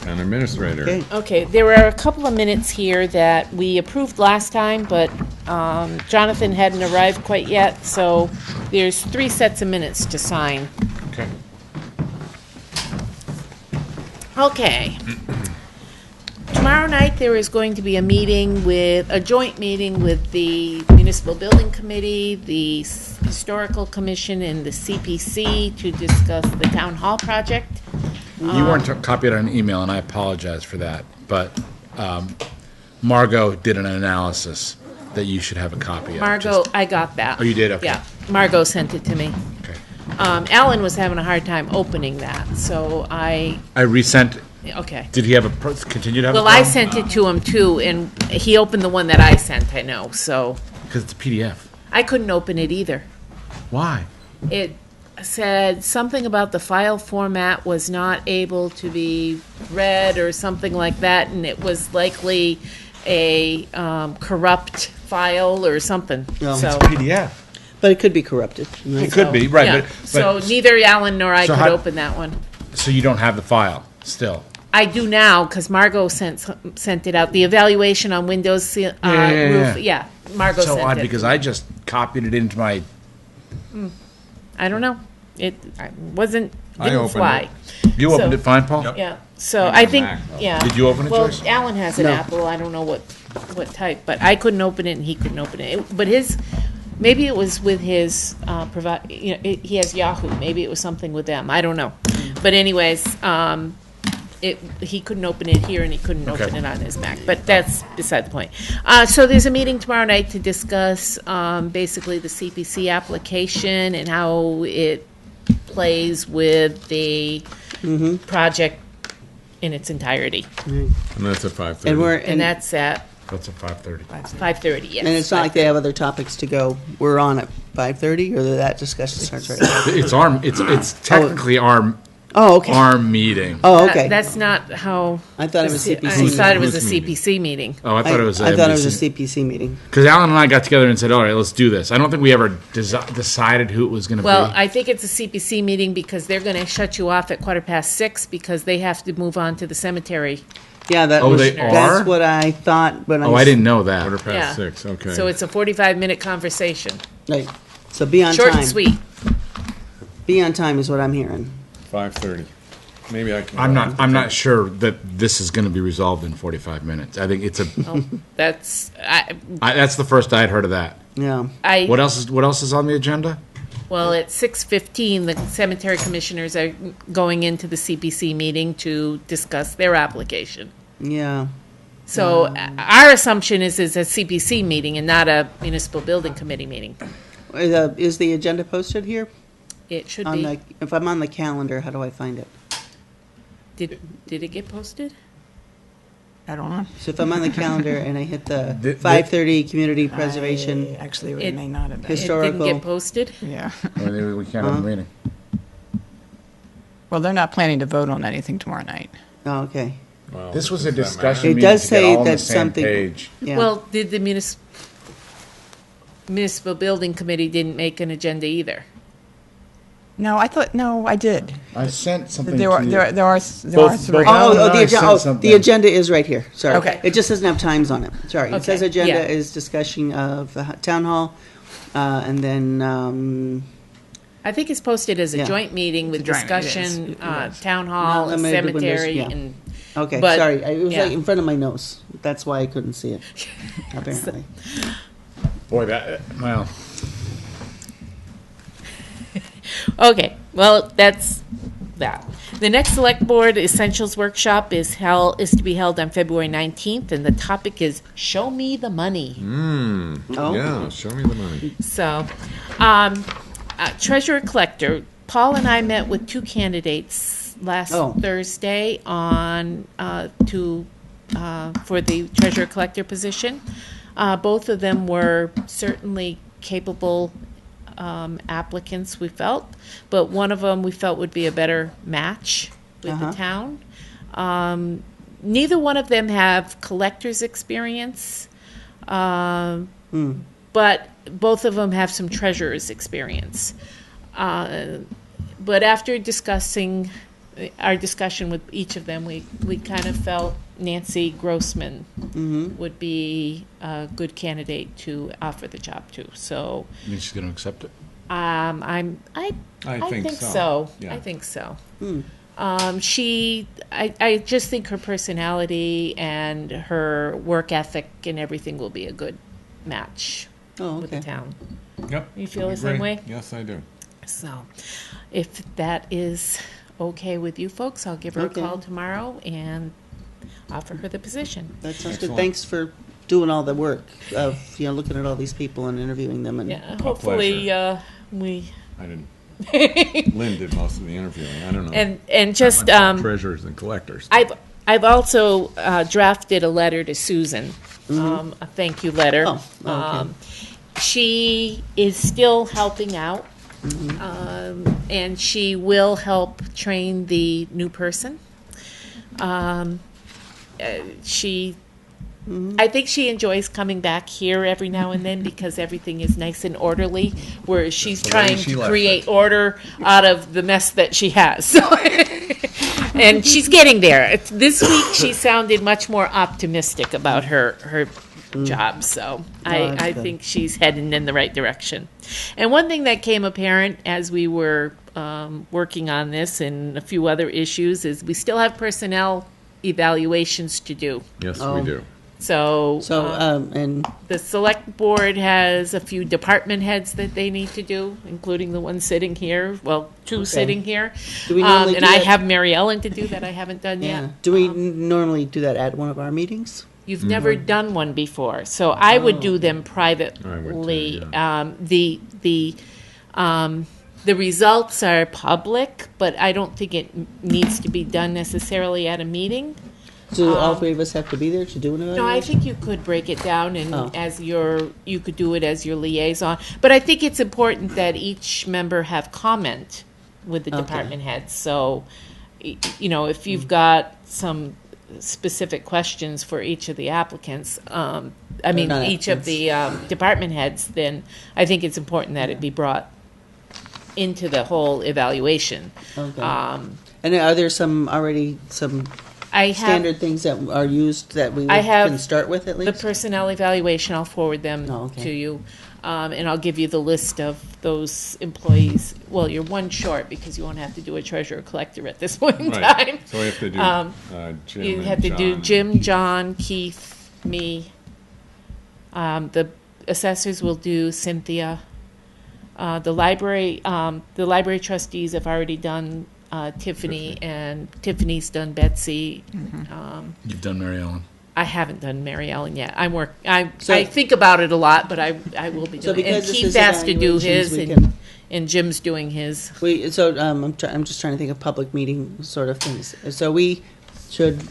Town administrator. Okay. Okay, there are a couple of minutes here that we approved last time, but Jonathan hadn't arrived quite yet, so there's 3 sets of minutes to sign. Okay. Okay. Tomorrow night, there is going to be a joint meeting with the Municipal Building Committee, the Historical Commission, and the CPC to discuss the Town Hall project. You weren't copied on an email, and I apologize for that, but Margot did an analysis that you should have a copy of. Margot, I got that. Oh, you did? Okay. Yeah, Margot sent it to me. Okay. Alan was having a hard time opening that, so I resent. okay. Did he continue to have a Well, problem? I sent it to him too, and he opened the one that I sent, I know, so Because it's a PDF. I couldn't open it either. Why? It said something about the file format was not able to be read or something like that, and it was likely a corrupt file or something. No. So, PDF. But it could be corrupted. Right? It could be, right. yeah. But So neither Alan nor I So could how- open that one. So you don't have the file still? I do now, because Margot sent it out. The evaluation on Windows roof, Margot So sent odd, it. because I just copied it into my... I don't know. It didn't opened fly. You opened So- it fine, Paul? Yep. Yeah, so I got I a think, Mac, though. yeah. Did you open it, Well, Joyce? Alan has an No. Apple, I don't know what type, but I couldn't open it and he couldn't open it. But maybe it was with his, he has Yahoo, maybe it was something with them, I don't know. But anyways, he couldn't open it here and he couldn't Okay. open it on his Mac, but that's beside the point. So there's a meeting tomorrow night to discuss basically the CPC application and how it plays with the project in its entirety. And that's at 5:30. And that's at That's at 5:30. 5:30, yes. And it's not like they have other topics to go. We're on at 5:30, or that discussion starts right now? It's technically our Oh, okay. meeting. Oh, okay. That's not how. I thought it was I CPC. thought it was a Whose meeting? CPC meeting. Oh, I thought it was. I thought it was a CPC meeting. Because Alan and I got together and said, "All right, let's do this." I don't think we ever decided who it was going to Well, be. I think it's a CPC meeting because they're going to shut you off at 6:15 because they have to move on to the cemetery. Yeah, that Oh, was, they that's are? what I thought. But I didn't know that. 6:15, okay. So it's a 45-minute conversation. Right. So be on Short time. and sweet. Be on time is what I'm hearing. 5:30. Maybe I can. I'm not sure that this is going to be resolved in 45 minutes. I think it's That's, that's the first I had heard of that. Yeah. What else is on the agenda? Well, at 6:15, the cemetery commissioners are going into the CPC meeting to discuss their application. Yeah. So our assumption is it's a CPC meeting and not a municipal building committee meeting. Is the agenda posted here? It should On be. if I'm on the calendar, how do I find it? Did it get posted? I don't know. So if I'm on the calendar and I hit the The- 5:30 community preservation, Actually, It- it may not have been. It Historical. didn't get posted? Yeah. We can't have a meeting. Well, they're not planning to vote on anything tomorrow night. oh, okay. Well, This was a does that discussion It meeting does to get say all on the that same something- page. Yeah. Well, did the municipal building committee didn't make an agenda either? No, I did. I sent something There to are, you. there are Both- three. both- Oh, No, I sent the something. agenda is right here. Sorry. Okay. It just doesn't have times on it. Sorry. It Okay, says agenda yeah. is discussion of the town hall, and then I think it's posted as a Yeah. joint meeting with It's a joint, it is. discussion, It is. town Not hall, limited to windows, cemetery, yeah. and okay. But- sorry, it was yeah. like in front of my nose. That's why I couldn't see it. Apparently. Boy, that well. Okay, well, that's that. The next Select Board Essentials Workshop is to be held on February 19th, and the topic is Show Me the Money. Oh. Yeah, show me the money. So, Treasurer Collector, Paul and I met with 2 candidates last Oh. Thursday on for the Treasurer Collector position. Both of them were certainly capable applicants, we felt, but one of them we felt would be a better match with the town. Neither one of them have collector's experience, but both of them have some treasurer's experience. But after discussing our discussion with each of them, we kind of felt Nancy Grossman would be a good candidate to offer the job to. So You think she's going to accept it? I think so. Yeah. I think so. I just think her personality and her work ethic and everything will be a good match with the okay. town. Yep. You feel I the same agree. way? Yes, I do. So, if that is okay with you folks, I'll give her Okay. a call tomorrow and offer her the position. That sounds Excellent. good. Thanks for doing all the work of, looking at all these people and interviewing them. And Yeah, hopefully we I didn't. Lynn did most of the interviewing. I don't know. and just treasurers and collectors. I've also drafted a letter to Susan, a thank you letter. Oh, okay. She is still helping out, and she will help train the new person. I think she enjoys coming back here every now and then because everything is nice and orderly, whereas she's the way trying she to left create it. order out of the mess that she has. So, and she's getting there. This week she sounded much more optimistic about her job, so that's I good. think she's heading in the right direction. And one thing that came apparent as we were working on this and a few other issues is we still have personnel evaluations to do. Yes, Oh. we do. So, and the select board has a few department heads that they need to do, including the one sitting here, well, two sitting here. Do we normally and do I that? have Mary Ellen to do that I haven't done yeah, yet. do we normally do that at one of our meetings? You've never done one before, so I would do them privately. The results are public, but I don't think it needs to be done necessarily at a meeting. Do all three of us have to be there to do an evaluation? No, I think you could break it down and Oh. you could do it as your liaison. But I think it's important that each member have comment with the Okay. department heads. So, if you've got some specific questions for each of the applicants, not each of the department heads, then I think it's important that it be brought into the whole evaluation. Okay. And are there some I have standard things that are used that we I have can start with at the least? personnel evaluation. I'll forward them Oh, okay. to you, and I'll give you the list of those employees. Well, you're one short because you won't have to do a treasurer collector at this point in Right. time. So we have to do Jim You and have to do John. Jim, John, Keith, me. The assessors will do Cynthia. The library trustees have already done Tiffany, and Tiffany's done Betsy. You've done Mary Ellen. I haven't done Mary Ellen yet. So- I think about it a lot, but I will be So doing it. And because this Keith is has to do evaluations, his, we and, can- and Jim's doing his. I'm just trying to think of public meeting sort of things. So we should,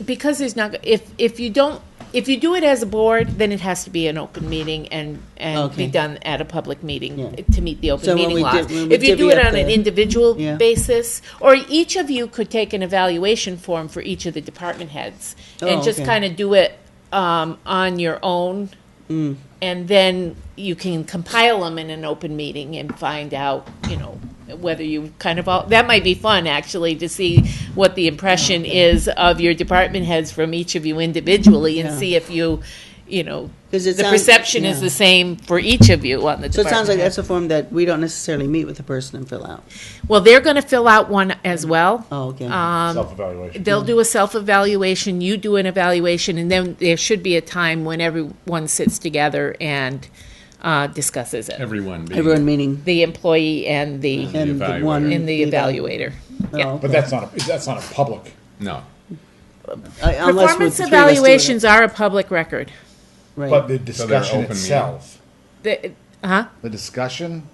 Because there's not, if you do it as a board, then it has to be an open meeting and Okay. be done at a public meeting Yeah. to meet the open So when meeting we laws. when we If you do divvy it up on an the- individual Yeah. basis, or each of you could take an evaluation form for each of the department heads and Oh, just okay. kind of do it on your own. Mm. And then you can compile them in an open meeting and find out, whether you kind of all, that might be fun actually to see what the impression is of your department heads from each of you individually and Yeah. see if you 'Cause it the sounds- perception is yeah. the same for each of you on the so it sounds like department that's head. a form that we don't necessarily meet with the person and fill out. Well, they're going to fill out one as well. Oh, okay. Self-evaluation. They'll do a self-evaluation, you do an evaluation, and then there should be a time when everyone sits together and discusses it. Everyone. Everyone meeting. The employee and the And the one. evaluator. and the eval- evaluator. Oh, Yeah. okay. But that's not a public. No. Unless Performance the three of us do it. evaluations are a public record. Right. But the they're discussion open itself, The discussion,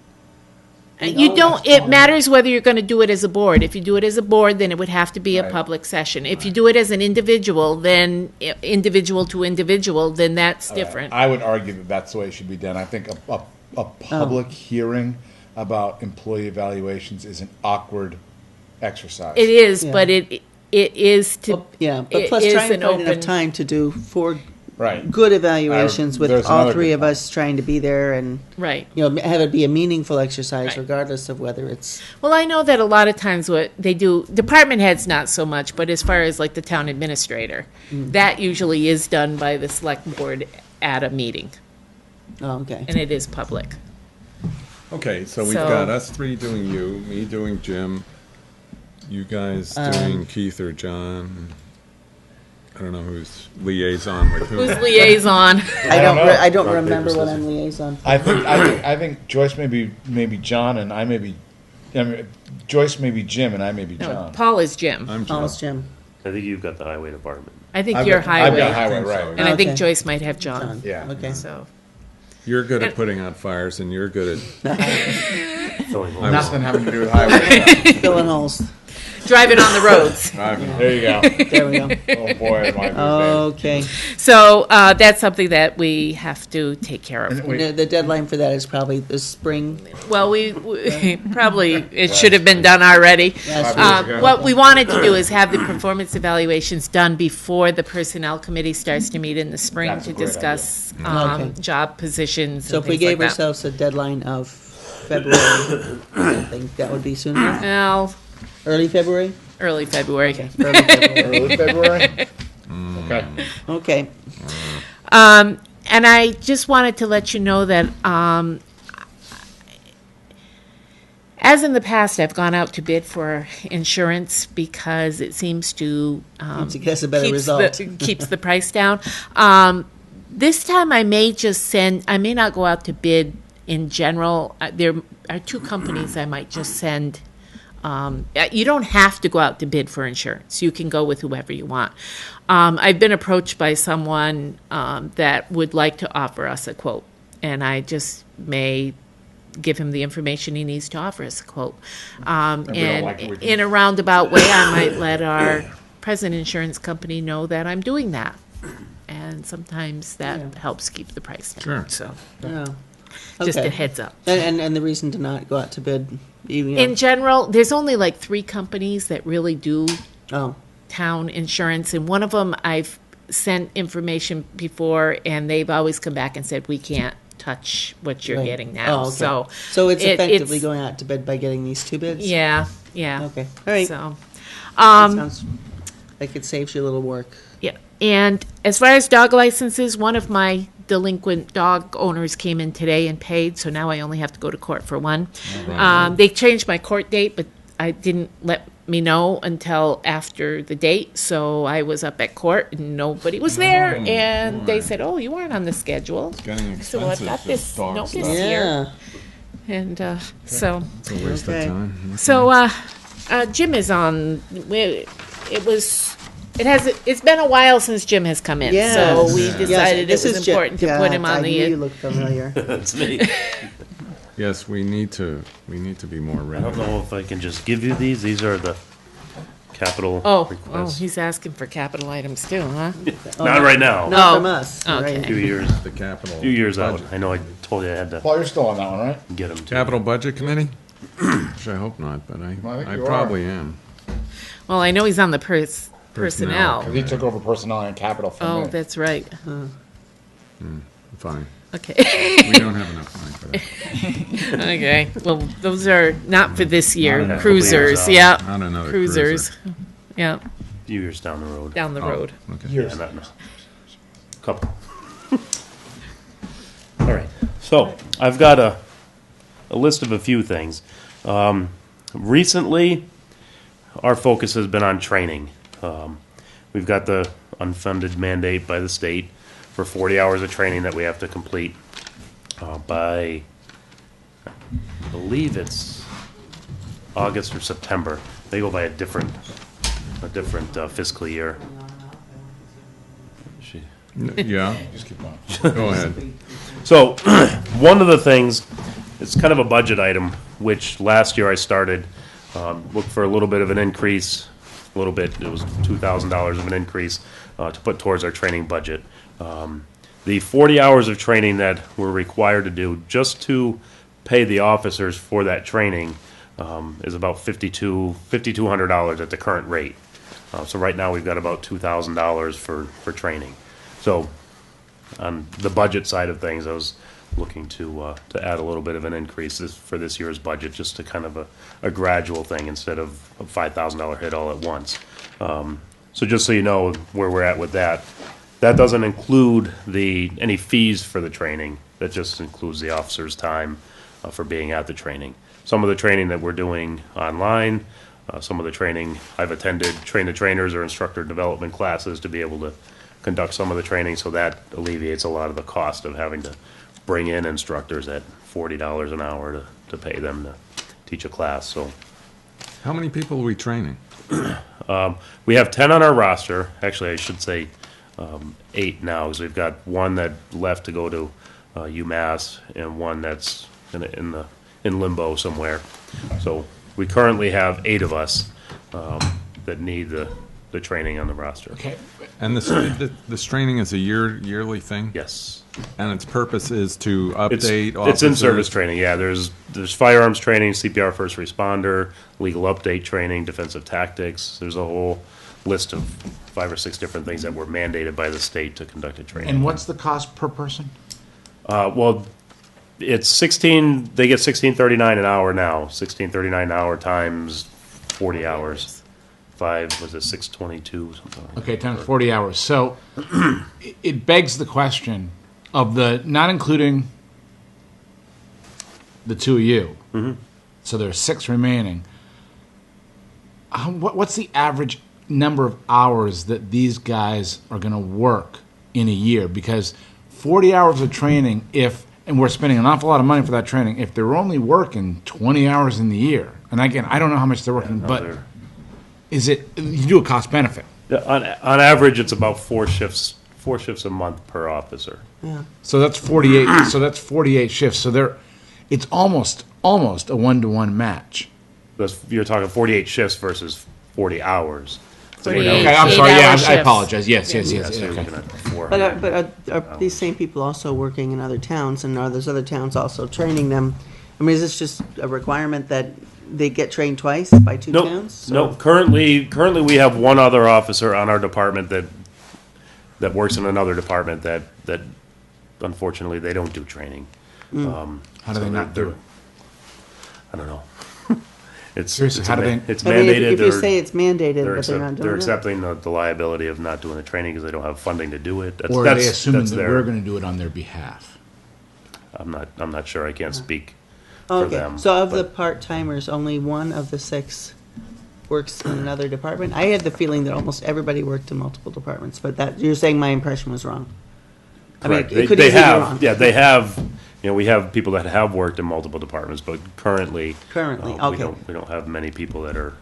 You don't, it matters whether you're going to do it as a board. If you do it as a board, then it would have to be a Right. public session. If you do it as an individual, then individual to individual, then that's different. I would argue that that's the way it should be done. I think a public hearing about employee evaluations is an awkward exercise. It is, Yeah. but it is to. Yeah, but it plus is trying to an find enough open- time to do 4 Right. good evaluations with there's all another three good of us trying to be there and, Right. have it be a meaningful exercise Right. regardless of whether it's, Well, I know that a lot of times what they do, department heads not so much, but as far as like the town administrator, that usually is done by the select board at a meeting, oh, okay. and it is public. Okay, so we've So- got us three doing you, me doing Jim, you guys doing Keith or John. I don't know who's liaison with who. Who's liaison? I don't Rock, paper, remember what scissors. I'm liaison. I think Joyce may be John, and I may be. I mean, Joyce may be Jim, and I may be No, John. Paul is Jim. I'm Jim. Paul's Jim. I think you've got the highway department. I think I've you're got- I've got highway, highway, right? and I think Okay. Joyce might have John. Yeah. Okay. So You're good at putting out fires, and you're good at. Filling I holes. Nothing having to do with highway. Filling holes. driving on the roads. driving. There you go. There we go. Oh boy, am I Okay. So that's something that we have to take care of. The deadline for that is probably this spring. Well, we probably, it should have been done already. Last years ago. What we wanted to do is have the performance evaluations done before the personnel committee starts to meet in the spring That's a to great discuss Okay. job positions So and if we things like gave that. ourselves a deadline of February, I think that would be sooner. Well, Early February? early February. Early February. Early February. Okay. Okay. And I just wanted to let you know that, as in the past, I've gone out to bid for insurance because it seems to To get us a better keeps result. keeps the price down. This time, I may not go out to bid in general. There are two companies I might just send. You don't have to go out to bid for insurance. You can go with whoever you want. I've been approached by someone that would like to offer us a quote, and I just may give him the information he needs to offer us a quote. we don't And like it, we can- in a roundabout way, I might let our present insurance company know that I'm doing that. And sometimes that helps keep the price down. Sure. So Yeah. just Okay. a heads up. And the reason to not go out to bid, even, In general, there's only like 3 companies that really do oh, town insurance, and one of them I've sent information before, and they've always come back and said, we can't touch what you're right. getting now. Oh, okay. So it's it- effectively going out to bid by getting these 2 bids? Yeah. Okay, all right. So, That sounds like it saves you a little work. yeah. And as far as dog licenses, one of my delinquent dog owners came in today and paid, so now I only have to go to court for one. They changed my court date, but I didn't let me know until after the date, so I was up at court and nobody was there, and they said, "Oh, you weren't on the schedule." Getting So I've expensive. got this dog notice stuff. here. Yeah. And so, It's a waste Okay. of time. so Jim is on. It's been a while since Jim has come in, Yes. so we Yes, decided this it was is Jim. important to put him Yeah, on I knew you the. looked familiar. That's me. Yes, we need to be more I don't regular. know if I can just give you these. These are the capital Oh, requests. he's asking for capital items too, huh? Not right now. Not Oh, from us, okay. right? Few years, The capital. few years out. budget. I know I told you I had to Paul, you're still on that one, right? get them to. Capital Budget Committee? Which I hope not, but I think I you probably am. Well, I know he's on the personnel. Because he took over personnel and capital from Oh, me. that's right. Fine. Okay. We don't have enough time for that. Okay. Well, those are not for this year. Not Cruisers, enough. yeah. Not another Cruisers. Yeah, Few years down the road. down the Oh, road. okay. Yeah, not now. Couple. All right. So I've got a list of a few things. Recently, our focus has been on training. We've got the unfunded mandate by the state for 40 hours of training that we have to complete by, I believe it's August or September. They go by a different fiscal year. She- Yeah, Just keep going. go ahead. So, one of the things, it's kind of a budget item, which last year I started, looked for a little bit of an increase, a little bit, it was $2,000 of an increase to put towards our training budget. The 40 hours of training that we're required to do just to pay the officers for that training is about $5,200 at the current rate. So right now, we've got about $2,000 for training. So on the budget side of things, I was looking to add a little bit of an increase for this year's budget, just to kind of a gradual thing instead of a $5,000 hit all at once. So just so you know where we're at with that, that doesn't include any fees for the training. That just includes the officer's time for being at the training. Some of the training that we're doing online, some of the training I've attended, train the trainers or instructor development classes to be able to conduct some of the training, so that alleviates a lot of the cost of having to bring in instructors at $40 an hour to pay them to teach a class. So How many people are we training? we have 10 on our roster. Actually, I should say 8 now, because we've got one that left to go to UMass and one that's in limbo somewhere. So we currently have 8 of us that need the training on the roster. Okay. And this training is a yearly thing? Yes. And its purpose is to It's update it's in-service officers? training, yeah. There's firearms training, CPR first responder, legal update training, defensive tactics. There's a whole list of 5 or 6 different things that were mandated by the state to conduct a training. And what's the cost per person? Well, it's 16. They get 16.39 an hour now. 16.39 an hour times 40 hours. 5 was it 622 something? Like Okay, that. times 40 hours. So it begs the question of not including the 2 of you. Mm-hmm. So there's 6 remaining. What's the average number of hours that these guys are going to work in a year? Because 40 hours of training, and we're spending an awful lot of money for that training, if they're only working 20 hours in the year, and again, I don't know how much they're working, but you do a cost benefit. Yeah, on average, it's about 4 shifts a month per officer. Yeah. So that's 48. So that's 48 shifts. So it's almost a 1-to-1 match. You're talking 48 shifts versus 40 hours. 48 Okay, I'm sorry. 8-hour Yeah, I shifts. apologize. Yes. Yeah, so you're Okay. looking at 400. But are these same people also working in other towns, and are those other towns also training them? I mean, is this just a requirement that they get trained twice by 2 Nope. towns? Nope. Currently we have one other officer on our department that works in another department that unfortunately they don't do training. How do they not do it? I don't know. It's Seriously, how do they- It's I mean, mandated. if you say it's mandated, but they're not They're doing it. accepting the liability of not doing the training because they don't have funding to do it. Or are they assuming that we're going to do it on their behalf? I'm not sure. I can't speak for Okay, them. so of the but- part-timers, only one of the 6 works in another department? I had the feeling that almost everybody worked in multiple departments, but you're saying my impression was wrong. I mean, Correct. it could They easily be have, wrong. yeah, they have, we have people that have worked in multiple departments, but currently. Currently, We okay. don't have many people that are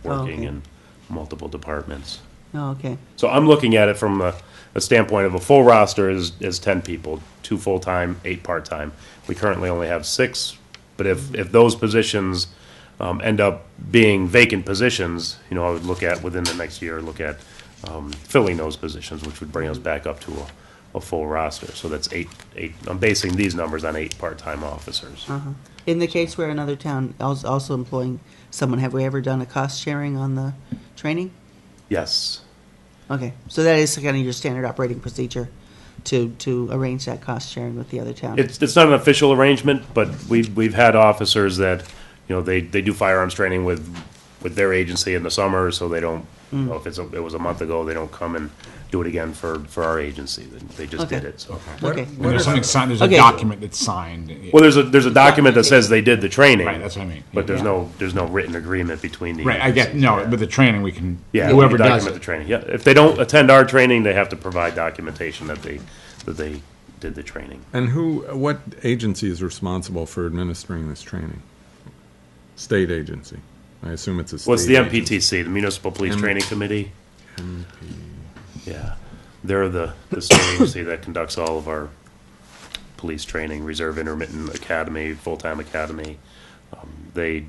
working okay. in multiple departments. Oh, okay. So I'm looking at it from a standpoint of a full roster is 10 people, 2 full-time, 8 part-time. We currently only have 6, but if those positions end up being vacant positions, I would look at within the next year, filling those positions, which would bring us back up to a full roster. So that's 8. I'm basing these numbers on 8 part-time officers. In the case where another town is also employing someone, have we ever done a cost sharing on the training? Yes. Okay, so that is kind of your standard operating procedure to arrange that cost sharing with the other town? It's not an official arrangement, but we've had officers that, they do firearms training with their agency in the summer, so they don't, if it was a month ago, they don't come and do it again for our agency. They just Okay. did it, so. Okay. And there's something signed. There's Okay. a document that's signed. Well, there's a document that says they did the training. Right, that's what I mean. But there's Yeah. no written agreement between the Right, I get agencies. no, Yeah. but the training we can. Yeah, whoever we does document the it. training. Yeah, if they don't attend our training, they have to provide documentation that they did the training. And what agency is responsible for administering this training? State agency. I assume it's a state Well, it's the agency. MPTC, the Municipal Police M- Training Committee. Yeah, they're the state agency that conducts all of our police training, reserve intermittent academy, full-time academy. They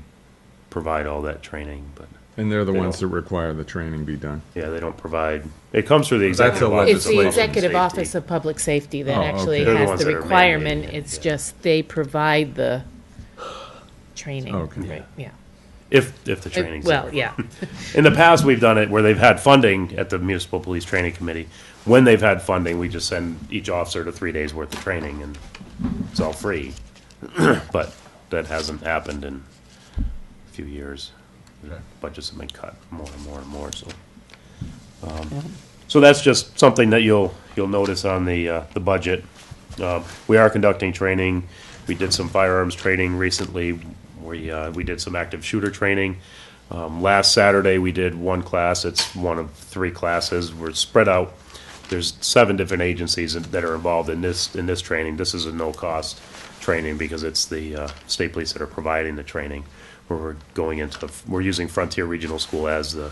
provide all that training, but, And they're the They ones that don't. require the training be done. yeah, they don't provide, it comes through the That's executive a office. It's of the Public Executive Safety. Office of Public Safety that Oh, actually okay. They're the has ones the that are requirement. mandating it, It's yeah. just they provide the training. Okay. Right, yeah. If the training's Well, there. yeah. In the past, we've done it where they've had funding at the Municipal Police Training Committee. When they've had funding, we just send each officer to 3 days worth of training, and it's all free. But that hasn't happened in a few years. Budgets have been cut more and more and more, so. So that's just something that you'll notice on the budget. We are conducting training. We did some firearms training recently. We did some active shooter training. Last Saturday, we did one class. It's one of 3 classes. We're spread out. There's 7 different agencies that are involved in this training. This is a no-cost training because it's the state police that are providing the training. Where we're using Frontier Regional School as the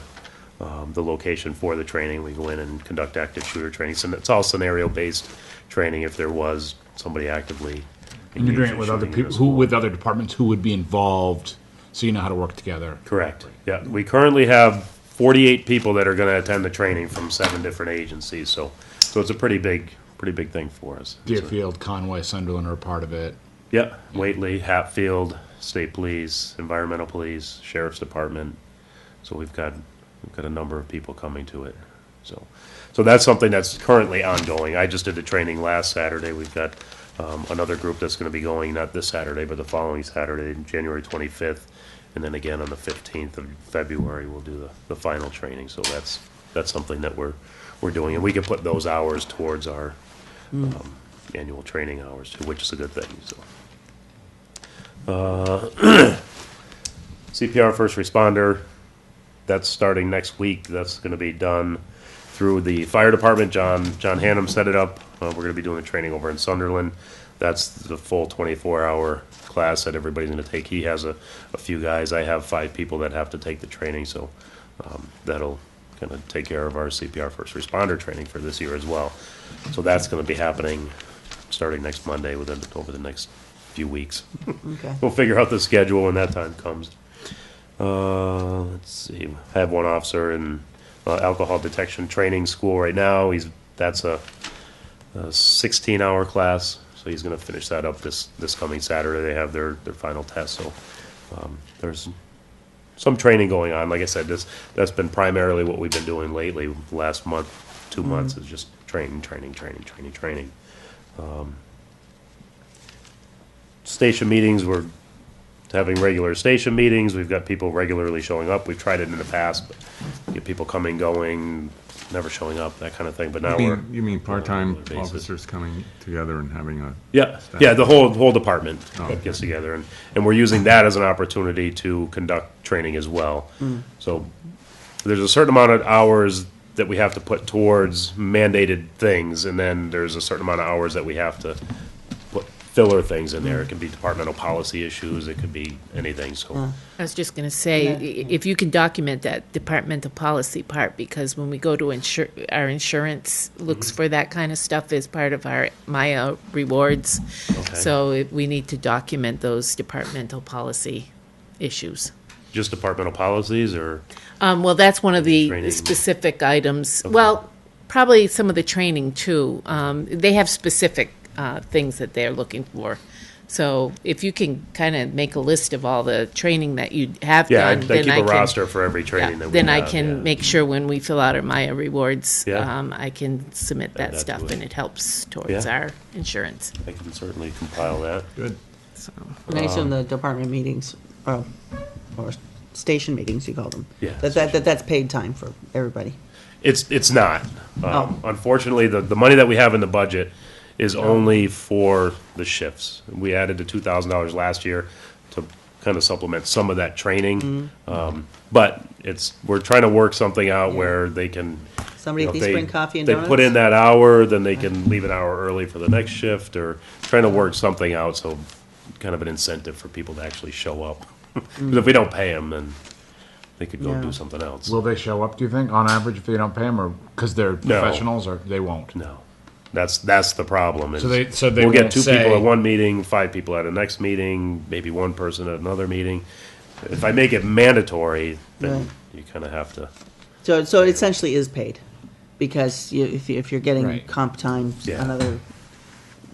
location for the training. We go in and conduct active shooter training. So it's all scenario-based training. If there was somebody actively. And you're doing it with other people, with other departments who would be involved, so you know how to work together. Correct. Yeah, we currently have 48 people that are going to attend the training from 7 different agencies. So it's a pretty big thing for us. Deerfield, Conway, Sunderland are a part of it. Yeah, Whately, Hatfield, State Police, Environmental Police, Sheriff's Department. So we've got a number of people coming to it. So that's something that's currently ongoing. I just did the training last Saturday. We've got another group that's going to be going not this Saturday, but the following Saturday, January 25th, and then again on the 15th of February, we'll do the final training. So that's something that we're doing, and we can put those hours towards our annual training hours too, which is a good thing. So. CPR first responder, that's starting next week. That's going to be done through the fire department. John Hannum set it up. We're going to be doing the training over in Sunderland. That's the full 24-hour class that everybody's going to take. He has a few guys. I have 5 people that have to take the training, so that'll kind of take care of our CPR first responder training for this year as well. So that's going to be happening starting next Monday over the next few weeks. Okay. We'll figure out the schedule when that time comes. Let's see. I have one officer in alcohol detection training school right now. That's a 16-hour class, so he's going to finish that up this coming Saturday. They have their final test, so there's some training going on. Like I said, that's been primarily what we've been doing lately. The last month, 2 months is just training. Station meetings, we're having regular station meetings. We've got people regularly showing up. We've tried it in the past, but get people coming, going, never showing up, that kind of thing. But now You mean part-time regular basis. officers coming together and having a... Yeah, the whole department gets together, and we're using that as an opportunity to conduct training as well. So there's a certain amount of hours that we have to put towards mandated things, and then there's a certain amount of hours that we have to put filler things in there. It can be departmental policy issues, it could be anything, so. I was just going to say, if you can document that departmental policy part, because when we go to our insurance looks for that kind of stuff as part of our Maya rewards. Okay. So we need to document those departmental policy issues. Just departmental policies, or? Well, that's one of the Training. specific items. Okay. Well, probably some of the training too. They have specific things that they're looking for. So if you can kind of make a list of all the training that you have Yeah, done, I then keep I a can, roster for every training that we then have. I can yeah. make sure when we fill out our Maya rewards, Yeah. I can submit Add that that stuff, to it. and it helps towards Yeah. our insurance. I can certainly compile that. Good. And I assume the department meetings, or station meetings, you call them. Yeah, That's paid time for everybody. It's not. Oh. Unfortunately, the money that we have in the budget is only for the shifts. We added the $2,000 last year to kind of supplement some of that training. But we're trying to work something out where they can. Somebody at least bring coffee and they donuts? put in that hour, then they can leave an hour early for the next shift, or trying to work something out, so kind of an incentive for people to actually show up. Because if we don't pay them, then they could go Yeah. do something else. Will they show up, do you think, on average, if they don't pay them, or because they're professionals, or they won't? No, that's the problem. is So they we'll get won't 2 say- people at one meeting, 5 people at a next meeting, maybe 1 person at another meeting. If I make it mandatory, then Right. you kind of have to. So it essentially is paid, because if you're getting Right. comp time, Yeah. another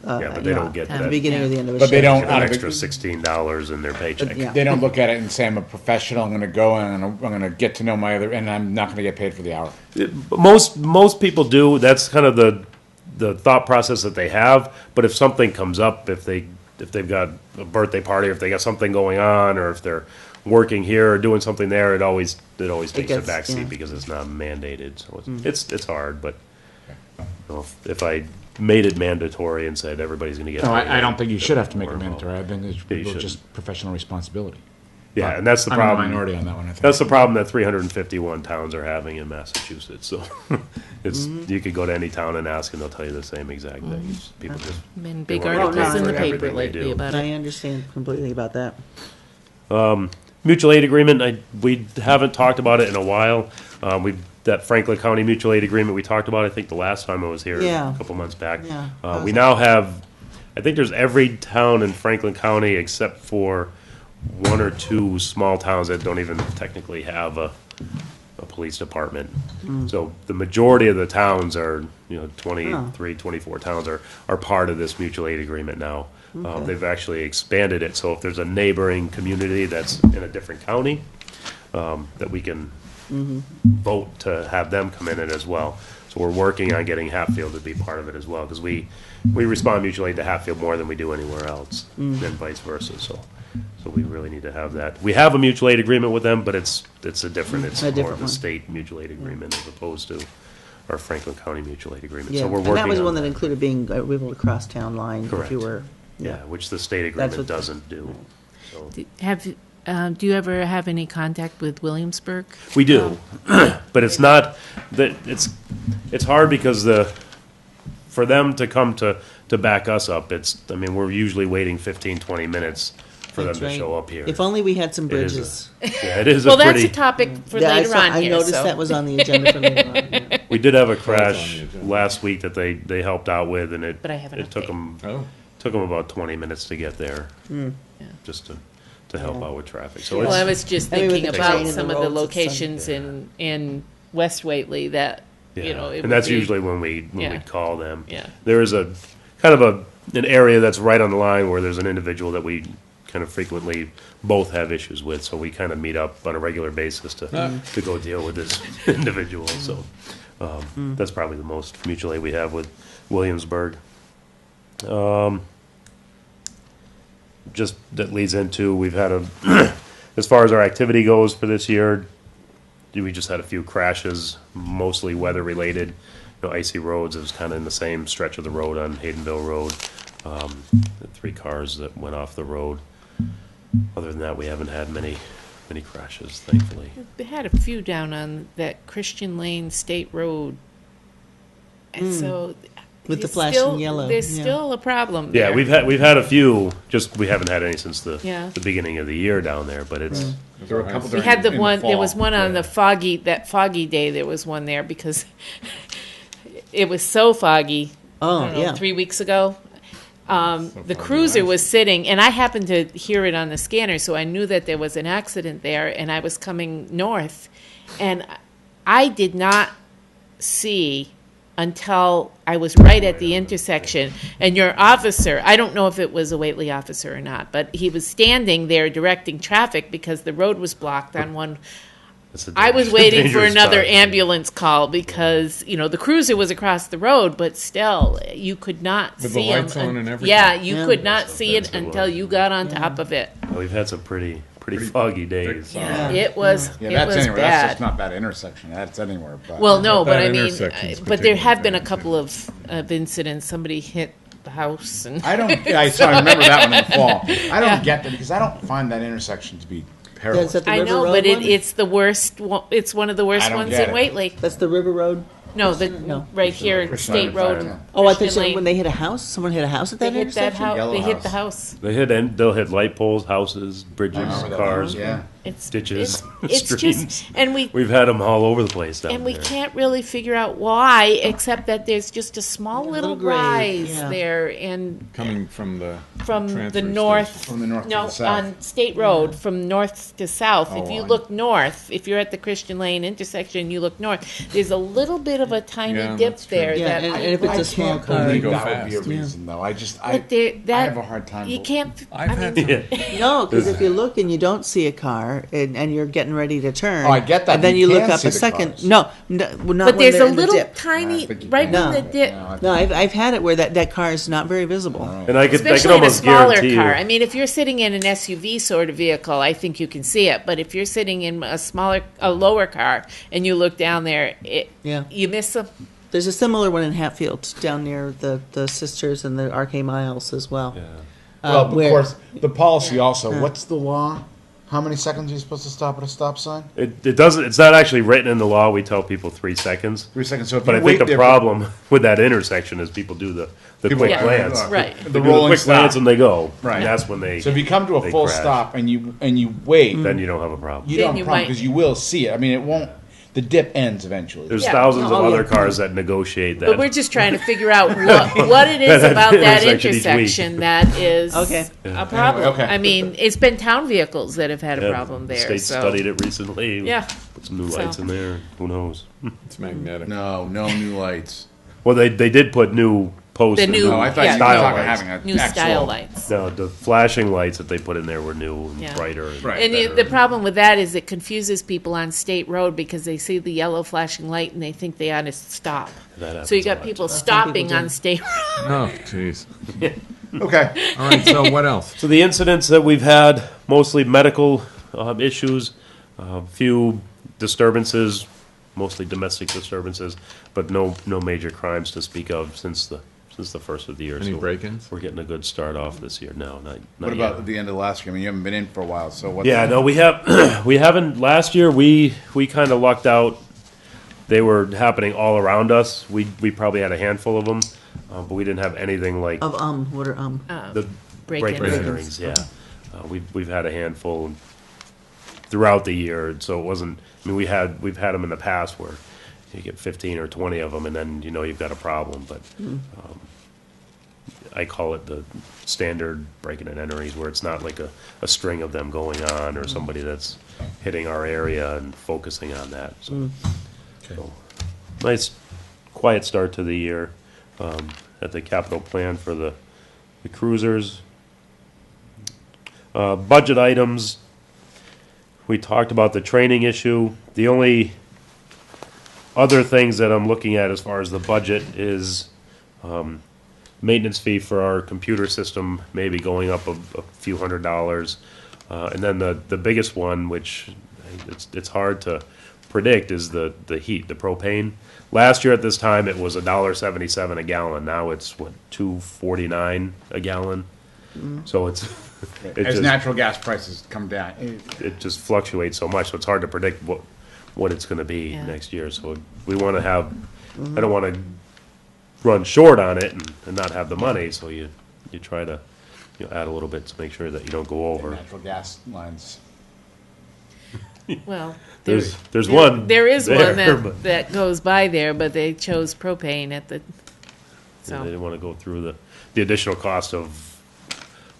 Yeah, but they don't get at the that. beginning or the end of a But they shift. don't- Get out an of it- extra $16 in their paycheck. Yeah. They don't look at it and say, I'm a professional, I'm going to go and I'm going to get to know my other, and I'm not going to get paid for the hour. Most people do. That's kind of the thought process that they have. But if something comes up, if they've got a birthday party, or if they got something going on, or if they're working here or doing something there, it always takes a gets- backseat yeah. because it's not mandated. So it's hard. But you know, if I made it mandatory and said everybody's going to get No, paid, I don't think you should have to make it more mandatory. I think Yeah, it's you just professional responsibility. Yeah, But and that's the I'm problem. a minority on that one, I think. That's the problem that 351 towns are having in Massachusetts. So it's you could go to any town and ask, and they'll tell you the same exact things. People just Been they big wanna get articles paid in the for paper everything they lately do. about I it. understand completely about that. Mutual aid agreement. We haven't talked about it in a while. That Franklin County mutual aid agreement we talked about. I think the last time I was here Yeah. a couple months back. Yeah. We now have. I think there's every town in Franklin County except for one or two small towns that don't even technically have a police department. So the majority of the towns are, 23, 24 towns are part of this mutual aid agreement now. They've actually expanded it, so if there's a neighboring community that's in a different county, that we can vote to have them come in it as well. So we're working on getting Hatfield to be part of it as well, because we respond mutual aid to Hatfield more than we do anywhere else, and vice versa, so we really need to have that. We have a mutual aid agreement with them, but it's more different of a one. state mutual aid agreement as opposed to our Franklin County mutual aid agreement. Yeah, So we're and working that was on one that included being able to cross town line if Correct. you were. Yeah, which the state That's agreement what- doesn't do. So Do you ever have any contact with Williamsburg? we do, but it's not that it's hard because for them to come to back us up, we're usually waiting 15, 20 minutes for That's them to right. show up here. If only we had some It is bridges. Yeah, it is Well, a that's pretty. a topic for Yeah, later on I here. noticed so. that was on the agenda for later on. Yeah. We did have a on the crash agenda. last week that they helped out with, and But I have an it took update. them Oh, about 20 minutes to get there, just to help Yeah. out with traffic. So Well, I it's, was just I mean, with thinking the about train and some the of the roads, it's locations in West Whately that, yeah. it and would that's be- usually when we Yeah. call them. Yeah. There is a kind of an area that's right on the line where there's an individual that we kind of frequently both have issues with, so we kind of meet up on a regular basis to go deal with this individual. So that's probably the most mutual aid we have with Williamsburg. Just that leads into we've had as far as our activity goes for this year, we just had a few crashes, mostly weather related. Icy roads. It was kind of in the same stretch of the road on Haydenville Road. The 3 cars that went off the road. Other than that, we haven't had many crashes, thankfully. They had a few down on that Christian Lane State Road. And so. With the there's flashing still- yellow, There's yeah. still a problem Yeah, there. we've had a few. Just we haven't had any since the Yeah. beginning of the year down there. But it's There were a couple We during- had in one, there was fall. one on the foggy day, there was one there because it was so foggy. I Oh, don't know, yeah. 3 weeks ago. The cruiser was sitting, and I happened to hear it on the scanner, so I knew that there was an accident there, and I was coming north, and I did not see until I was right at the intersection, and your officer, I don't know if it was a Whately officer or not, but he was standing there directing traffic because the road was blocked on one. it's a I was waiting for dangerous another spot. ambulance call because, the cruiser was across the road, but still, you could not With the see him. lights on and everything. Yeah, you Yeah. could not see it That's the until one. you got on top of it. We've had some pretty foggy days. Yeah, it was, Yeah, it that's was anywhere. That's just bad. not that intersection. That's anywhere. But Well, no, but That I mean, intersection's but there have been a particularly couple of incidents. Somebody hit the house and. I don't. I remember that one in the fall. I don't get that because I don't find that intersection to be perilous. Is that the I River know, Road but one? it's the worst. It's one of the worst I don't ones get in it. Whately. That's the River Road. No, No. right here, Christian State Lane, Road. sorry, and Oh, I thought Christian you Lane. when they hit a house. Someone hit a house at They that hit that intersection. house. Yellow They hit the house. house. They'll hit light poles, houses, bridges, Remember that cars. one? Yeah. it's ditches, It's streams. just, and We've had them all over the place down and we there. can't really figure out why, except that there's just a small little little grade, rise yeah. there, and Coming from the from transfer the north, station. From the north to no, the south. on State Road, from north to south. If Oh, you on- look north, if you're at the Christian Lane intersection, you look north, there's a little bit of a tiny Yeah, dip that's true. there Yeah, that. and if it's a small can't car. believe They go that would be a fast. reason, though. I But there, that, I have a hard time. You can't. I've I had mean, some, No, because if you look and you don't see a car and you're getting ready to turn. Oh, I get that. And then You you look can up see a the second. cars. No, well, not but when there's they're a in the little dip. tiny, I think you right can. when the dip. No, I've had it where that car is not very visible. And I could Especially in a almost smaller guarantee car. you. I mean, if you're sitting in an SUV sort of vehicle, I think you can see it. But if you're sitting in a lower car, and you look down there, Yeah. you miss a. There's a similar one in Hatfield down near the Sisters and the RK Miles as well. Yeah. Well, of where- course, the policy also. What's the law? How many seconds are you supposed to stop at a stop sign? It doesn't. It's not actually written in the law. We tell people 3 seconds. 3 seconds. So if But you I think wait the there problem with that intersection is people do the People- quick Yeah. glance. Right. They The do rolling quick glance stop. and they go. Right. And that's when they. So if you come to a they full crash. stop and you wait, Then you don't have a problem. you Then don't you have a problem might- because you will see it. I mean, it won't. The dip ends eventually. There's Yeah. thousands Oh, of other yeah. cars that negotiate that. But we're just trying to figure out what it is That about that intersection each week. intersection that is Okay. a problem. Anyway, okay. I mean, it's been town vehicles that have had a Yeah, problem the there. state So studied it recently. Yeah. Put some new So- lights in there. Who knows? it's magnetic. no new lights. Well, they did put new posts. The and new- No, I thought Yeah. you were style talking lights. having a new actual, style lights. No, the flashing lights that they put in there were new and Yeah. brighter. And Right. And better. the problem with that is it confuses people on State Road because they see the yellow flashing light and they think they ought to stop. That So you happens a got lot. people some stopping people do. on State Road. Oh, jeez. Okay. All right, so what else? So the incidents that we've had, mostly medical issues, a few disturbances, mostly domestic disturbances, but no major crimes to speak of since the first of the year. Any So break-ins? We're getting a good start off this year. No, not What yet. about at the end of last year? I mean, you haven't been in for a while, so what? Yeah, no, we have we haven't. Last year we kind of lucked out. They were happening all around us. We probably had a handful of them, but we didn't have anything like Of what are the break-ins. break-in enterings. Yeah, we've had a handful throughout the year, so it wasn't. I mean, we've had them in the past where you get 15 or 20 of them, and then you've got a problem. But I call it the standard break-in and enterings, where it's not like a string of them going on or somebody that's hitting our area and focusing on that. So, so nice, quiet start to the year. At the capital plan for the cruisers. Budget items. We talked about the training issue. The only other things that I'm looking at as far as the budget is maintenance fee for our computer system, maybe going up a few $100s. And then the biggest one, which it's hard to predict, is the heat, the propane. Last year at this time, it was $1.77 a gallon. Now it's $2.49 a gallon. So it's it As just, natural gas prices come down, it just fluctuates so much. So it's hard to predict what it's going to be Yeah. next year. So we want to have. I don't want to run short on it and not have the money. So you try to add a little bit to make sure that you don't go over. natural gas lines. Well, There's one. there is one there, but that goes by there, but they chose propane at the. they So didn't want to go through the additional cost of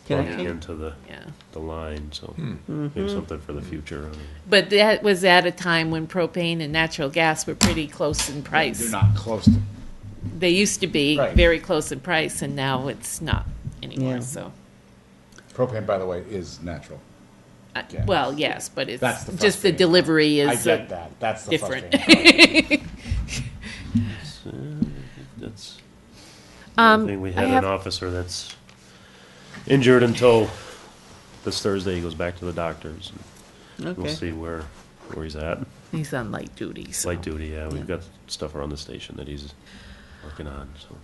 plugging connecting? into the yeah. line. So maybe something for the future. But that was at a time when propane and natural gas were pretty close in price. They're not close to. They used to be Right. very close in price, and now it's not anymore. Yeah. So, Propane, by the way, is natural. Yeah. well, yes, but it's That's the just the frustrating delivery I is get that. That's the different. frustrating part. That's Um, the thing. We I had have- an officer that's injured until this Thursday. He goes back to the doctors. We'll Okay. see where he's at. He's on light duty. So. Light duty, yeah. We've got stuff around the station that he's working on. So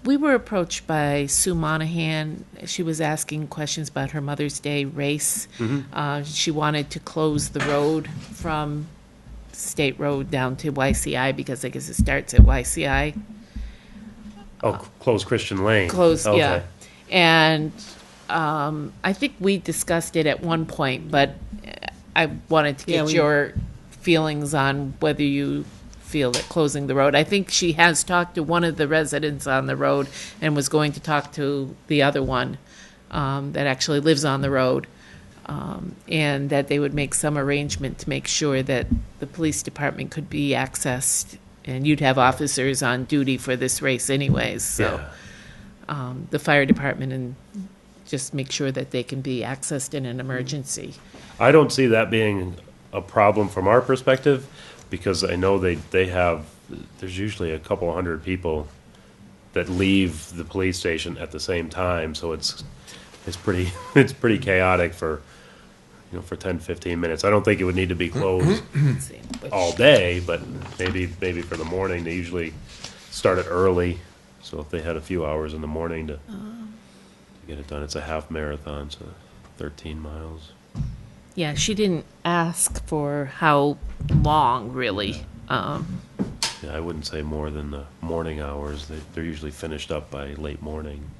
We were approached by Sue Monahan. She was asking questions about her Mother's Day race. She wanted to close the road from State Road down to YCI because I guess it starts at YCI. close Christian Lane. Close, Okay. yeah. And I think we discussed it at one point, but I wanted to Yeah, get we- your feelings on whether you feel that closing the road. I think she has talked to one of the residents on the road and was going to talk to the other one that actually lives on the road, and that they would make some arrangement to make sure that the police department could be accessed, and you'd have officers on duty for this race anyways, so the fire department, and just make sure that they can be accessed in an emergency. I don't see that being a problem from our perspective, because I know they have, there's usually a couple hundred people that leave the police station at the same time, so it's pretty it's pretty chaotic for, you know, for 10, 15 minutes. I don't think it would need to be closed Let's see, which- all day, but maybe for the morning. They usually start it early, so if they had a few hours in the morning to get it done. It's a half marathon, so 13 miles. Yeah, she didn't ask for how long, really. Yeah, I wouldn't say more than the morning hours. They're usually finished up by late morning.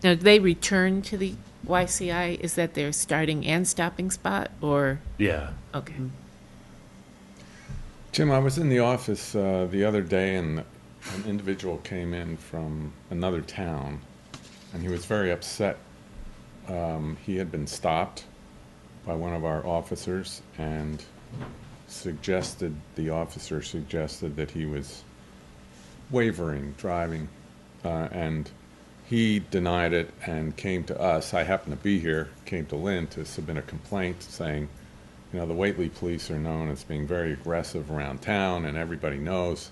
Now, do they return to the YCI? Is that their starting and stopping spot, or, Yeah. okay. Jim, I was in the office the other day, and an individual came in from another town, and he was very upset. He had been stopped by one of our officers, and the officer suggested that he was wavering, driving, and he denied it and came to us. I happened to be here, came to Lynn to submit a complaint saying, you know, the Whately police are known as being very aggressive around town, and everybody knows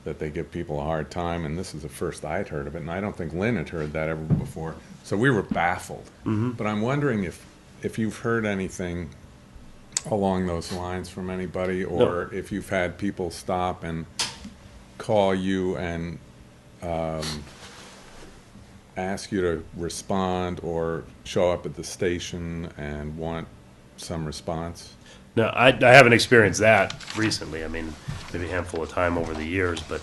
that they give people a hard time, and this is the first I'd heard of it, and I don't think Lynn had heard that ever before. So we were baffled. But I'm wondering if you've heard anything along those lines from anybody, or if you've had people stop and call you and ask you to respond or show up at the station and want some response. No, I haven't experienced that recently. I mean, maybe a handful of time over the years, but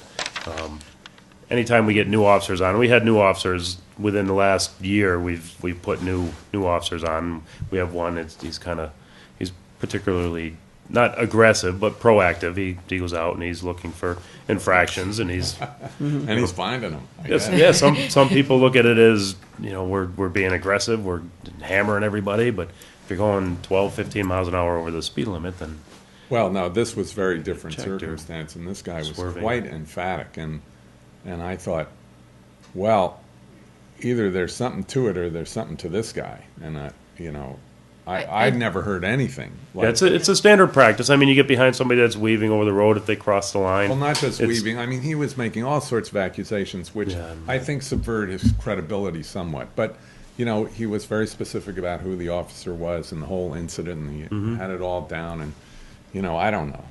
anytime we get new officers on, we had new officers within the last year. We've put new officers on. We have one. He's particularly not aggressive, but proactive. He goes out and he's looking for infractions, and he's And he's finding them. I yes, guess. yeah. Some people look at it as, you know, we're being aggressive, we're hammering everybody, but if you're going 12, 15 miles an hour over the speed limit, then Well, no, this was very different Checked her. circumstance, and this guy was Swerving. quite emphatic, and I thought, well, either there's something to it or there's something to this guy, and I'd never heard anything. yeah, it's a standard practice. I mean, you get behind somebody that's weaving over the road if they cross the line. well, not just It's- weaving. I mean, he was making all sorts of accusations, which Yeah. I think subverted his credibility somewhat. But he was very specific about who the officer was and the whole incident, and he Mm-hmm. had it all down. And I don't know.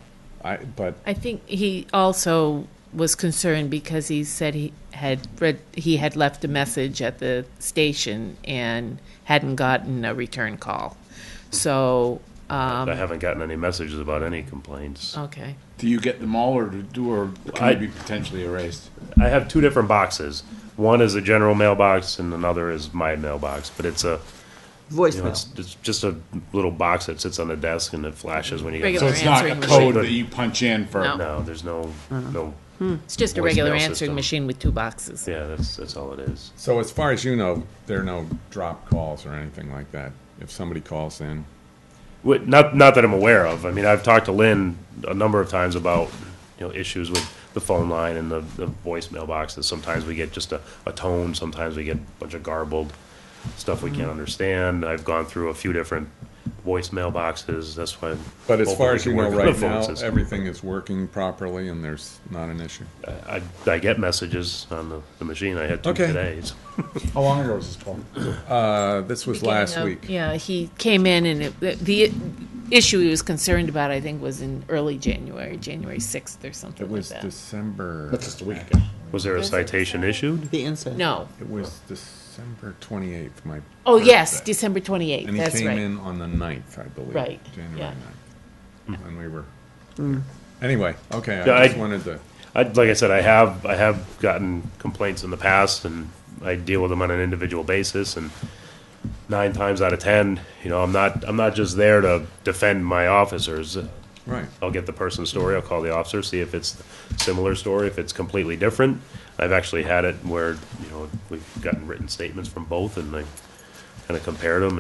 I think he also was concerned because he said he had left a message at the station and hadn't gotten a return call. So, I haven't gotten any messages about any complaints. okay. Do you get them all, or can they be potentially erased? I have two different boxes. One is a general mailbox, and another is my mailbox. But it's Voicemail. it's just a little box that sits on the desk and it flashes when you get. So Regular it's not a answering code machine. that you punch in for. No. No, there's no. It's just a Voicemail regular system. answering machine with two boxes. Yeah, that's all it is. So as far as you know, there are no drop calls or anything like that. If somebody calls in, Not that I'm aware of. I mean, I've talked to Lynn a number of times about issues with the phone line and the voicemail boxes. Sometimes we get just a tone. Sometimes we get a bunch of garbled stuff we can't understand. I've gone through a few different voicemail boxes. That's why. but as hopefully far we as can you know work on the right phone now, system. everything is working properly and there's not an issue. I get messages on the machine. I had two Okay. today. How long ago was this, Paul? This was Beginning last of- week. Yeah, he came in and the issue he was concerned about, I think, was in early January, January 6th or something It was like that. December. That's just a week ago. Was there a citation issued? The inside. No. It was December 28th, my Oh, yes, birthday. December 28th. And he That's came right. in on the 9th, I believe. Right, January yeah. 9th. When we were. Anyway, okay, Yeah, I just wanted to. Like I said, I have gotten complaints in the past, and I deal with them on an individual basis. And 9 times out of 10, I'm not just there to defend my officers. Right. I'll get the person's story, I'll call the officer, see if it's a similar story, if it's completely different. I've actually had it where, we've gotten written statements from both, and I kind of compared them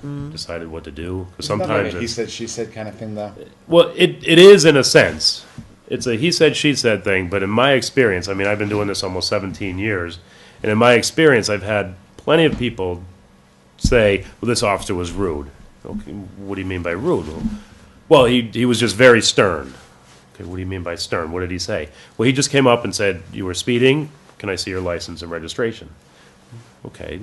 and decided what to do. 'Cause sometimes he it's, said, she said kind of thing, though. well, it is in a sense. It's a he said, she said thing, but in my experience, I mean, I've been doing this almost 17 years, and in my experience, I've had plenty of people say, well, this officer was rude. Okay, what do you mean by rude? Well, he was just very stern. Okay, what do you mean by stern? What did he say? Well, he just came up and said, you were speeding, can I see your license and registration? Okay.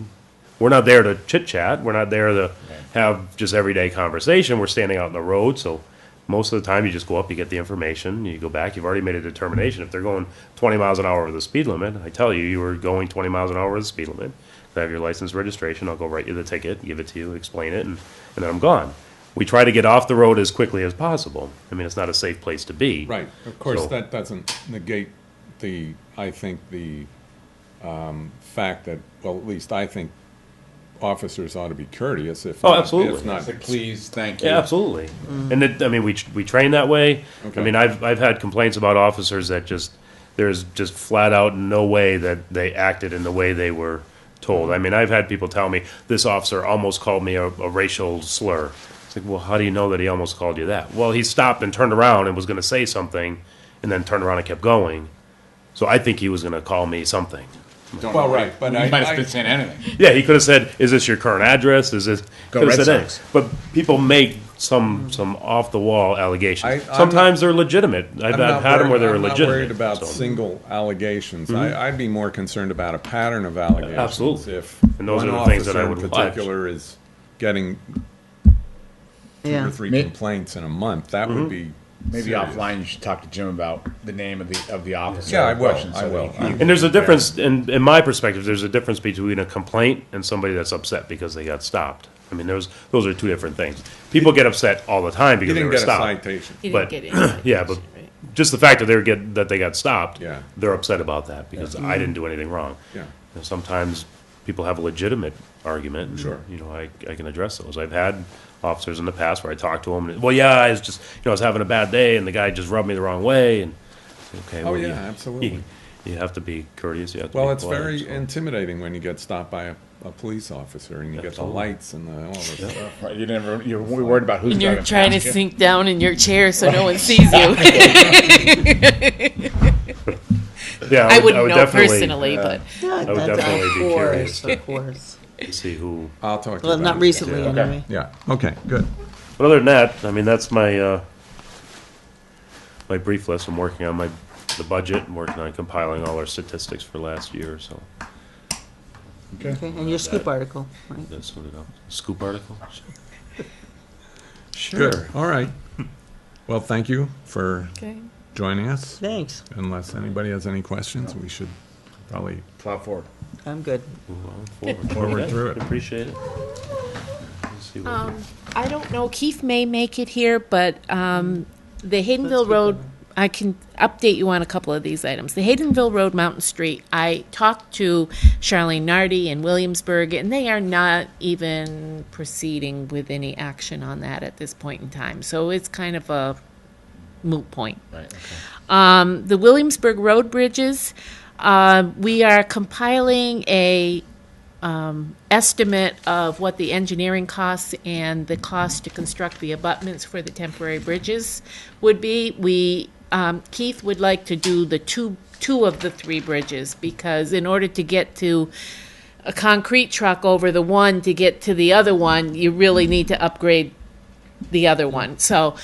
We're not there to chit-chat, we're not there to have just everyday conversation, we're standing out in the road, so most of the time you just go up, you get the information, you go back, you've already made a determination. If they're going 20 miles an hour over the speed limit, I tell you, you were going 20 miles an hour over the speed limit, I have your license registration, I'll go write you the ticket, give it to you, explain it, and then I'm gone. We try to get off the road as quickly as possible. I mean, it's not a safe place to be. Right. Of course, So- that doesn't negate I think the fact that, well, at least I think officers ought to be courteous if. Oh, absolutely. If not, Please, thank you. Yeah, absolutely. And we train that way. Okay. I mean, I've had complaints about officers that there's just flat out no way that they acted in the way they were told. I mean, I've had people tell me, this officer almost called me a racial slur. It's like, well, how do you know that he almost called you that? Well, he stopped and turned around and was going to say something, and then turned around and kept going. So I think he was going to call me something. well, right, but You I. might have been saying anything. Yeah, he could have said, "Is this your current address? Is this?" Go could have Red said Sox. anything. But people make some off the wall allegations. I'm Sometimes they're legitimate. I've I'm not had them where worried- they were I'm legitimate. not worried about so. Mm-hmm. single allegations. I'd be more concerned about a pattern of allegations. Absolutely. If And those one are the things that I officer would in watch. particular is getting 2 Yeah. or 3 May- complaints in a month, that Mm-hmm. would be Maybe serious. offline, you should talk to Jim about the name of the officer. Yeah, I will. Question, I so will. that he- And there's a difference, in my perspective, there's a difference between a complaint and somebody that's upset because they got stopped. I mean, those are two different things. People get upset all the time You because they didn't were get a stopped. citation. He But- didn't get it. Yeah, but just the fact that they got stopped, Yeah. they're upset about that because I didn't do anything wrong. Yeah. Sometimes people have a legitimate argument. And, Sure. I can address those. I've had officers in the past where I talked to them. And, well, yeah, I was just, I was having a bad day, and the guy just rubbed me the wrong way. And okay, Oh, well, yeah, you, absolutely. You have to be courteous. You have to Well, be it's polite, very so. intimidating when you get stopped by a police officer and you get the Absolutely. lights and all this stuff. Right, you're worried about who's And you're driving trying to past you. sink down in your chair so no one sees you. Yeah, I wouldn't would know definitely personally, but Yeah, I would that's- definitely of be course, curious. Of course. see who. I'll talk to you Well, about not it. recently, Yeah. anyway. Yeah, okay, good. But other than that, I mean, that's my my brief list. I'm working on the budget and working on compiling all our statistics for last year. So Okay, and your scoop article, right? that's what it is. Scoop article. Good, all right. Well, thank you for okay. joining us. Thanks, Unless anybody has any questions, we should probably Plow forward. I'm good. Move on forward. Forward Okay, through it. Appreciate it. Let's see what I don't know, Keith may make it here, but the Haydenville Road, I can update you on a couple of these items. The Haydenville Road, Mountain Street, I talked to Charlene Nardi in Williamsburg, and they are not even proceeding with any action on that at this point in time. So it's kind of a moot point. Right, okay. The Williamsburg Road bridges, we are compiling a estimate of what the engineering costs and the cost to construct the abutments for the temporary bridges would be. Keith would like to do the two of the 3 bridges, because in order to get to a concrete truck over the one to get to the other one, you really need to upgrade the other one. So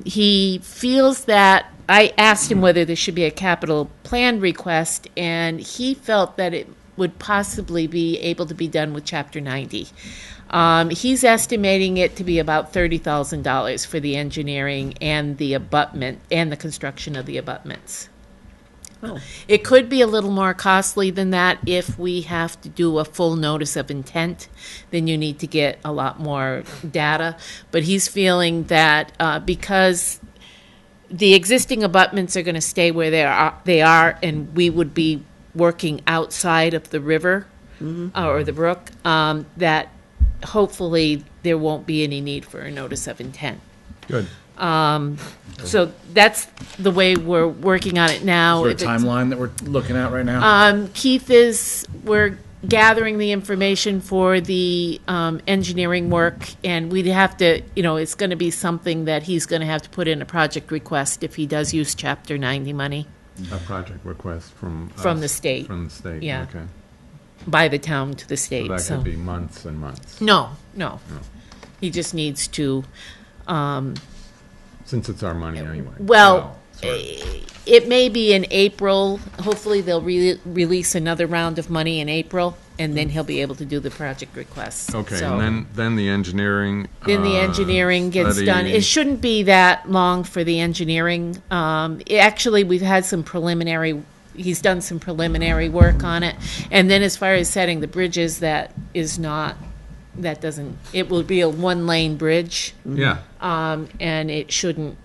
he feels that, I asked him whether there should be a capital plan request, and he felt that it would possibly be able to be done with Chapter 90. He's estimating it to be about $30,000 for the engineering and the abutment and the construction of the abutments. It could be a little more costly than that if we have to do a full notice of intent. Then you need to get a lot more data. But he's feeling that because the existing abutments are going to stay where they are, and we would be working outside of the river or the brook, that hopefully there won't be any need for a notice of intent. Good. So that's the way we're working on it now. Is there a If it's- timeline that we're looking at right now? Keith we're gathering the information for the engineering work, and we'd have to, it's going to be something that he's going to have to put in a project request if he does use Chapter 90 money A project request from From us, the state. From the state, Yeah. okay. by the town to the So state. that So could be months and months, no. He just needs to. since it's our money anyway. Well, sorry. it may be in April. Hopefully, they'll release another round of money in April, and then he'll be able to do the project requests. Okay, So- and then the engineering. Then the engineering gets study. done. It shouldn't be that long for the engineering. Actually, we've had some preliminary, he's done some preliminary work on it. And then as far as setting the bridges, it will be a one-lane bridge. Yeah, And it shouldn't,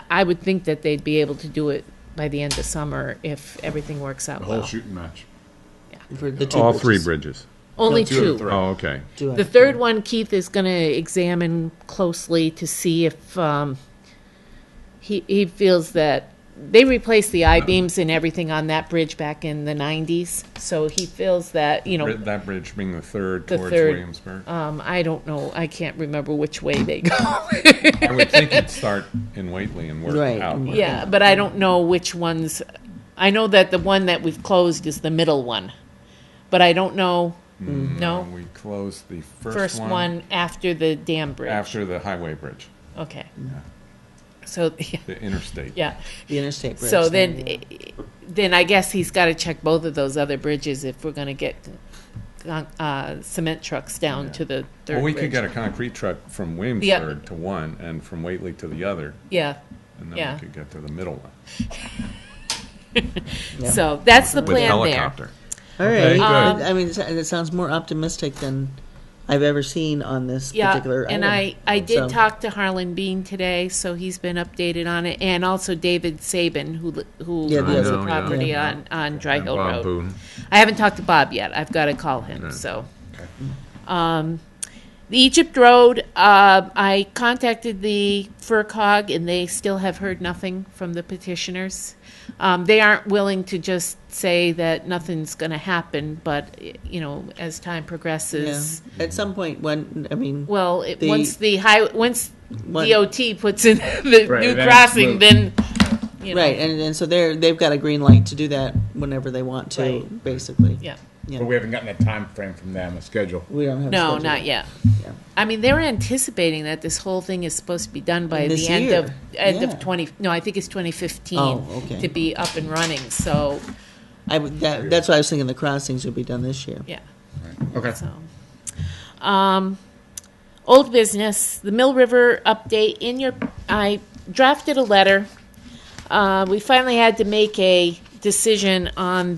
I would think that they'd be able to do it by the end of summer if everything works out The whole well. shooting match. For the two all three bridges. bridges. Only Two of the two. three. Oh, okay. Two The third one, Keith is going to examine closely to see if he feels that they replaced the I-beams and everything on that bridge back in the 90s. So he feels that, That bridge being the third The towards third. Williamsburg. I don't know, I can't remember which way they go. I would think it'd start in Whately and work Right, out. and Yeah, but I don't know which ones. I know that the one that we've closed is the middle one, but I don't know. No, We closed the first one after the dam bridge. after the highway bridge, Okay. So the interstate. yeah. The interstate bridge. So thing, then I guess he's got to check both of those other bridges if we're going to get cement trucks down to the third Well, we bridge. could get a concrete truck from Williamsburg to one and from Whately to the other, Yeah. and then Yeah. we could get to the middle one Yeah. So that's the with plan there. helicopter. All Okay, right. good. I mean, it sounds more optimistic than I've ever seen on this Yeah, particular and item. I did So- talk to Harlan Bean today, so he's been updated on it, and also David Sabin, who Yeah, owns I the know, property yeah. on Dry And Hill Bob Road. Boone. I haven't talked to Bob yet. I've got to call him. Okay. So, the Egypt Road. I contacted the FERCog, and they still have heard nothing from the petitioners. They aren't willing to just say that nothing's going to happen, but as time Yeah. progresses, At some point, when I mean, well, The- once When- DOT puts in the Right, new then it's crossing, moved. then right, and so they've got a green light to do that whenever they want to, Right. basically. yeah. But we haven't gotten a time frame from them, a schedule. We don't have. a No, schedule. not yet. Yeah. I mean, they're anticipating that this whole thing is supposed to be done by This the end year. of Yeah. 20. No, I think it's 2015 Oh, okay. to be up and running. So That's why I was thinking the crossings would be done this year. yeah. Okay. So, old business, the Mill River update. I drafted a letter. We finally had to make a decision on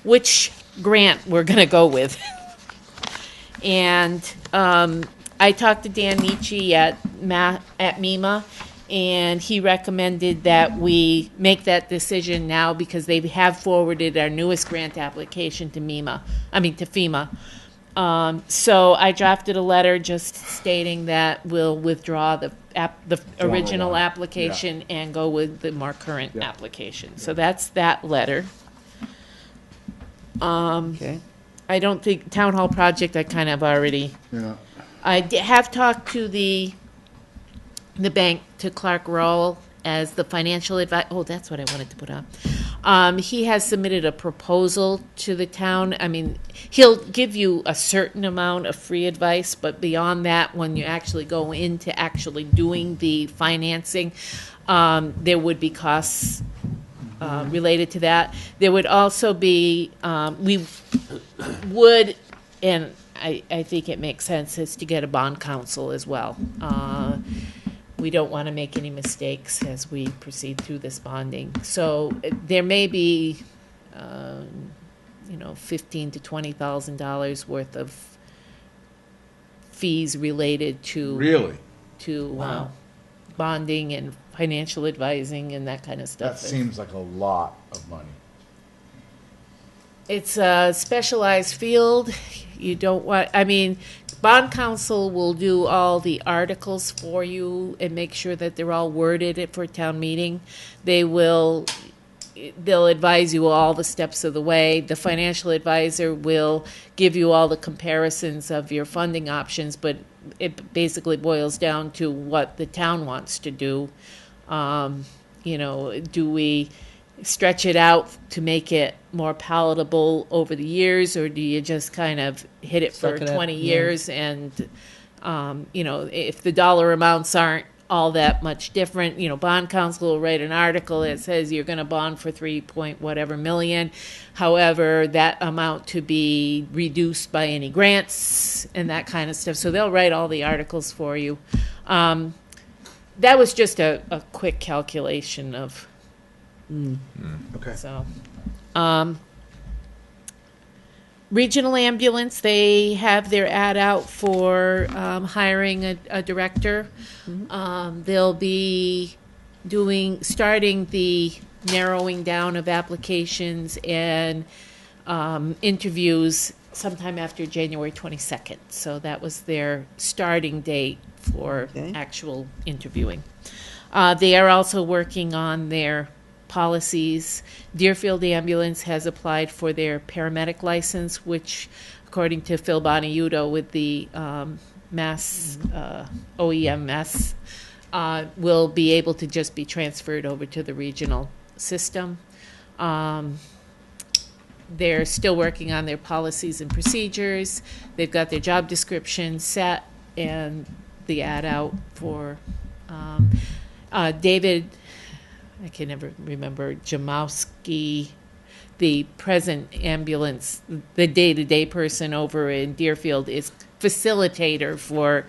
which grant we're going to go with. And I talked to Dan Nietzsche at MEMA, and he recommended that we make that decision now because they have forwarded our newest grant application to FEMA. So I drafted a letter just stating that we'll withdraw the original one. application and go with the more current application. So that's that letter. Okay. I don't think town hall project. I kind of already. Yeah. I have talked to the bank, to Clark Rowell as the financial advisor. Oh, that's what I wanted to put on. He has submitted a proposal to the town. I mean, he'll give you a certain amount of free advice, but beyond that, when you actually go into actually doing the financing, there would be costs related to that. There would also be, we would, and I think it makes sense, is to get a bond counsel as well. We don't want to make any mistakes as we proceed through this bonding. So there may be, $15,000 to $20,000 worth of fees related to Really? bonding and financial advising and that kind of That stuff. seems like a lot of money. It's a specialized field. You don't want, I mean, bond counsel will do all the articles for you and make sure that they're all worded for town meeting. They'll advise you all the steps of the way. The financial advisor will give you all the comparisons of your funding options, but it basically boils down to what the town wants to do. Do we stretch it out to make it more palatable over the years, or do you just kind of hit it for Suck it up, 20 yeah. years and, if the dollar amounts aren't all that much different, bond counsel will write an article that says you're going to bond for 3 point whatever million. However, that amount to be reduced by any grants and that kind of stuff. So they'll write all the articles for you. That was just a quick calculation of, Okay. so. Regional ambulance, they have their ad out for hiring a director. They'll be starting the narrowing down of applications and interviews sometime after January 22nd. So that was their starting date for Okay. actual interviewing. They are also working on their policies. Deerfield Ambulance has applied for their paramedic license, which, according to Phil Boniuto with the Mass OEMS, will be able to just be transferred over to the regional system. They're still working on their policies and procedures. They've got their job description set and the ad out for David, I can never remember, Jamowski, the present ambulance, the day-to-day person over in Deerfield, is facilitator for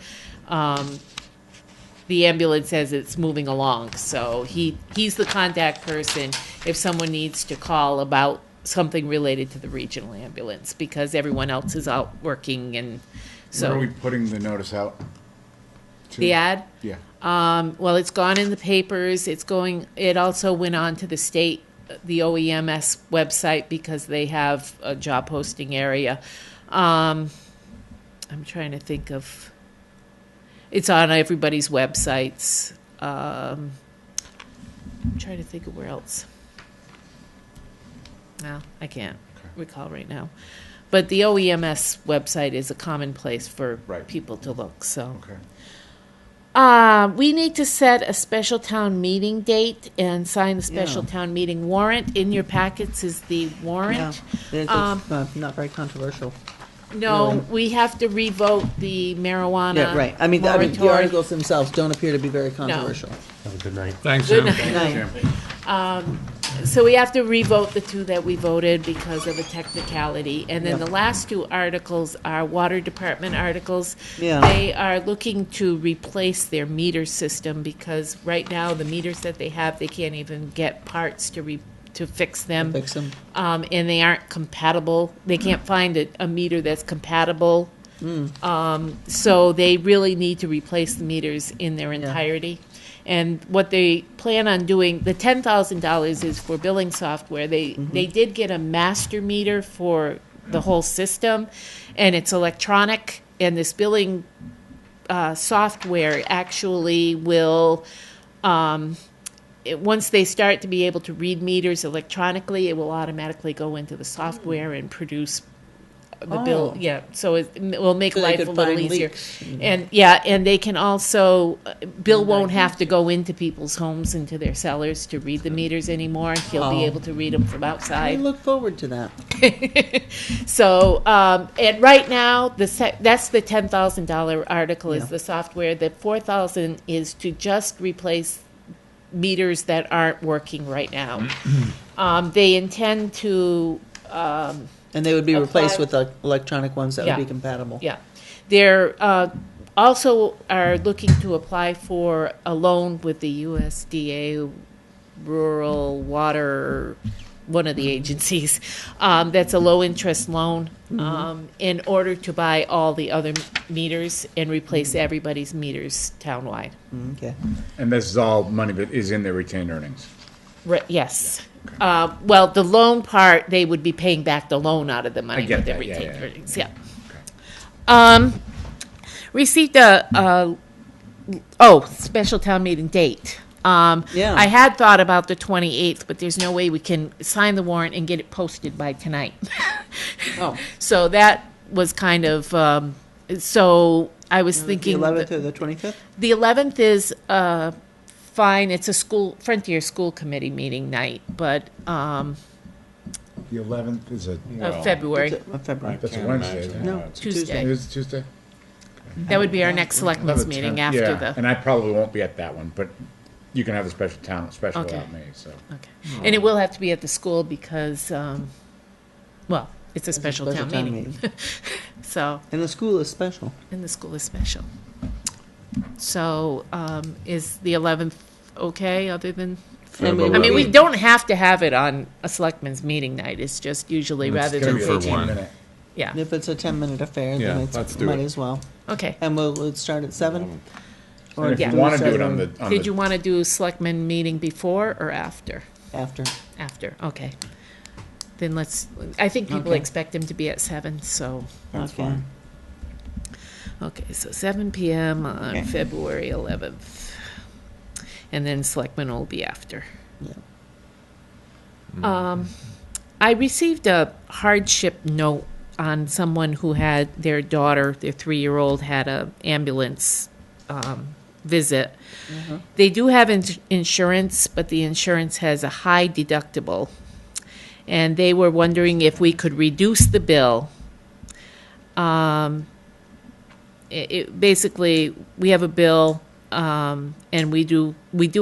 the ambulance as it's moving along. So he's the contact person if someone needs to call about something related to the regional ambulance, because everyone else is out working, and so. Where are we putting the notice out? The ad? Yeah. Well, it's gone in the papers. It also went on to the state, the OEMS website, because they have a job posting area. I'm trying to think of, it's on everybody's websites. I'm trying to think of where else. No, I can't recall right now. But the OEMS website is a common place for Right. people to look, so. Okay. We need to set a special town meeting date and sign the special Yeah. town meeting warrant. In your packets is the warrant. It's not very controversial. No, really. we have to revote the marijuana. Yeah, right. I mean, the moratorium. articles themselves don't appear to be very controversial. Have a good night. Thanks, Good Jim. night. So we have to revote the two that we voted because of a technicality. And then Yeah. the last two articles are water department articles. Yeah. They are looking to replace their meter system because right now the meters that they have, they can't even get parts to fix them. Fix them. And they aren't compatible. They can't find a meter that's compatible. So they really need to replace the meters in their entirety. And what they plan on doing, the $10,000 is for billing software. They did get a master meter for the whole system, and it's electronic. And this billing software actually will, once they start to be able to read meters electronically, it will automatically go into the software and produce the bill. Oh. Yeah, so it will make So they life could a little find easier. leaks. And they can also, Bill won't have to go into people's homes, into their cellars to read the meters anymore. He'll be Oh. able to read them from I outside. look forward to that. So, and right now, that's the $10,000 article is Yeah. the software. The $4,000 is to just replace meters that aren't working right now. They intend to, And they would be replaced Apply- with the electronic ones that Yeah. would be compatible. yeah, they're also are looking to apply for a loan with the USDA Rural Water, one of the agencies. That's a low interest loan in order to buy all the other meters and replace everybody's meters townwide. Okay. And this is all money that is in their retained earnings. Yes. Well, the loan part, they would be paying back the loan out of the money get with that, everything. yeah. Earnings, yeah. Received special town meeting date. Yeah. I had thought about the 28th, but there's no way we can sign the warrant and get it posted by tonight. Oh, So that was kind of, so I was the thinking. 11th or the 25th? The 11th is fine. It's a Frontier School Committee meeting night, but The 11th is a, of February. February. That's a Can't Wednesday, imagine isn't it? No, that. it's a Tuesday. it is Tuesday? That would be our next selectmen's Another meeting 10th. after Yeah, the. and I probably won't be at that one, but you can have the special Okay. without me, so. Okay. And it will have to be at the school because, well, it's a special town meeting. So, And the school is special. and the school is special. So, is the 11th okay, other than? And we I mean, we would- don't have to have it on a selectmen's meeting night. It's just usually And it's rather gonna than be for taking. one. Yeah, If it's a 10-minute affair, Yeah, then let's it's, do might it. as well. okay. And we'll start at 7? Or And if Yeah. you want to we do it start on the, Did you want to do a selectmen meeting before or after? After. After, okay. Then I think people Okay. expect him to be at 7, so, That's Okay. fine. okay, so 7 PM on Okay. February 11th. And then selectmen will be after. Yeah. I received a hardship note on someone who had their daughter, their 3-year-old, had a ambulance visit. They do have insurance, but the insurance has a high deductible. And they were wondering if we could reduce the bill. Basically, we have a bill, and we do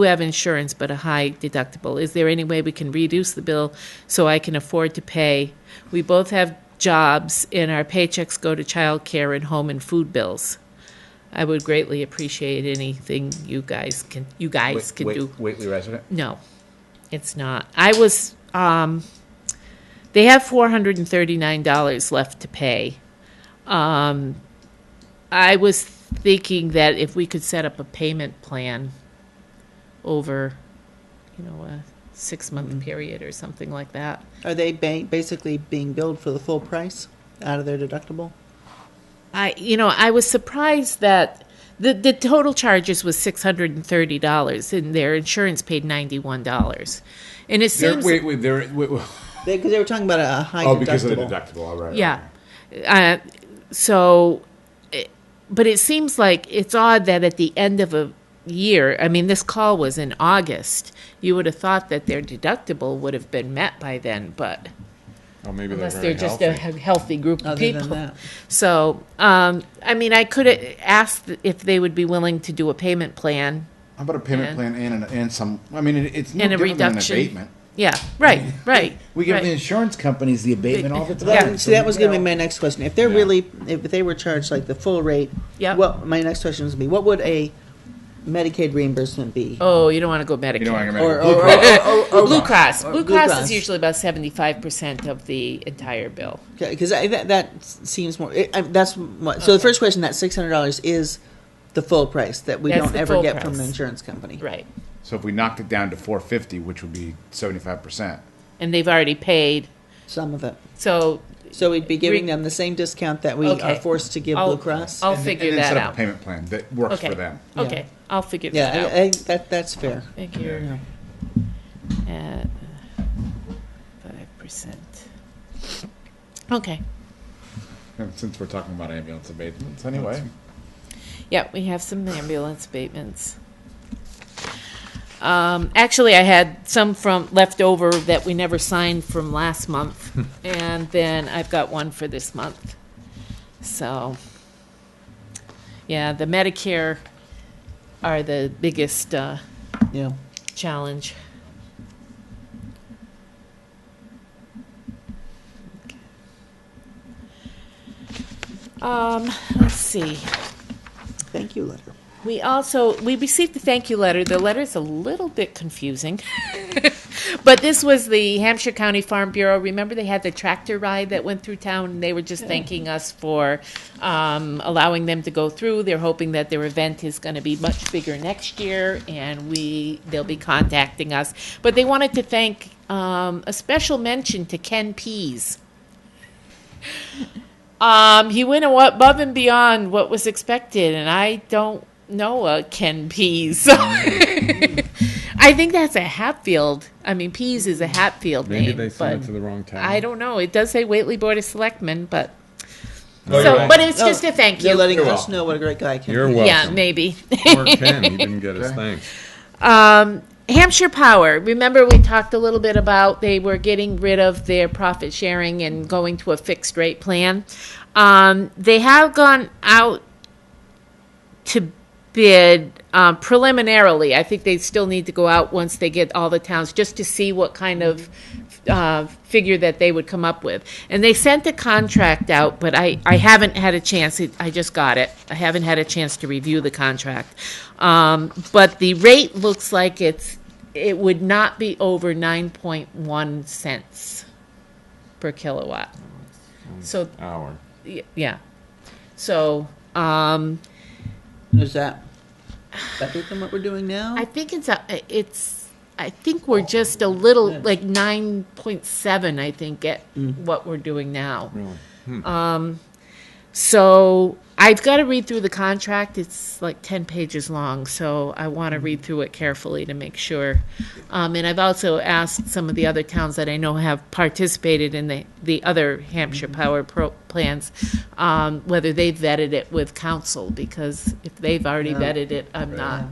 have insurance, but a high deductible. Is there any way we can reduce the bill so I can afford to pay? We both have jobs, and our paychecks go to childcare and home and food bills. I would greatly appreciate anything you guys can do. Whately resident? No, it's not. They have $439 left to pay. I was thinking that if we could set up a payment plan over, a 6-month period or something like that. Are they basically being billed for the full price out of their deductible? I was surprised that the total charges was $630 and their insurance paid $91. And it seems, Wait, Because they were talking about a high deductible. because of the deductible, all right. yeah. okay. But it seems like it's odd that at the end of a year, I mean, this call was in August, you would have thought that their deductible would have been met by then, but Oh, maybe they're unless very they're just healthy. a healthy group of Other people. than that. So, I mean, I could have asked if they would be willing to do a payment plan. How about a payment plan and some, I mean, it's no And a different than an reduction. abatement. Yeah, right. We give right. the insurance companies the abatement all the time. Yeah. See, that was going to be my next question. If they're Yeah. if they were charged like the full rate, Yep. well, my next question was going to be, what would a Medicaid reimbursement be? Oh, you don't want to go Medicare. You know what I'm Or- Blue or- Cross. Blue Cross. Or Blue Blue Cross Cross. is usually about 75% of the entire bill. Because that seems more. That's what. So the first question, that $600 is the full price that we That's don't the ever full get from price. an insurance company. Right. So if we knocked it down to $450, which would be 75%. And they've already paid. Some of it. So So we'd be giving them the same discount that we Okay. are forced to give I'll- Blue Cross. I'll And figure then that set up out. a payment plan that works Okay. for them. Okay, I'll figure that out. Yeah, that's fair. Figure at 5%. Okay. And since we're talking about ambulance abatements anyway. Yeah, we have some ambulance abatements. Actually, I had some left over that we never signed from last month, and then I've got one for this month. So, yeah, the Medicare are the biggest Yeah. challenge. Let's see. Thank you letter. We received a thank you letter. The letter's a little bit confusing. But this was the Hampshire County Farm Bureau. Remember they had the tractor ride that went through town, and they were just thanking us for allowing them to go through. They're hoping that their event is going to be much bigger next year, and they'll be contacting us. But they wanted to thank a special mention to Ken Pease. He went above and beyond what was expected, and I don't know a Ken Pease. So I think that's a Hatfield. I mean, Pease is a Hatfield Maybe name. they sent it but to the wrong town. I don't know. It does say Whately Board of Selectmen, but Oh, so, you're but it's just a thank They're you. letting You're us welcome. know what a great guy Ken You're is. welcome. Yeah, maybe. Poor Ken, he didn't get his thanks. Hampshire Power. Remember we talked a little bit about they were getting rid of their profit sharing and going to a fixed rate plan. They have gone out to bid preliminarily. I think they still need to go out once they get all the towns just to see what kind of figure that they would come up with. And they sent a contract out, but I haven't had a chance. I just got it. I haven't had a chance to review the contract. But the rate looks like it would not be over 9.1 cents per kilowatt. So, Hour. yeah. So, Is that better than what we're doing now? I think I think we're just a little, like 9.7, I think, at what we're doing now. Really? So I've got to read through the contract. It's like 10 pages long, so I want to read through it carefully to make sure. And I've also asked some of the other towns that I know have participated in the other Hampshire Power plans, whether they've vetted it with council, because if they've already vetted it, I'm not,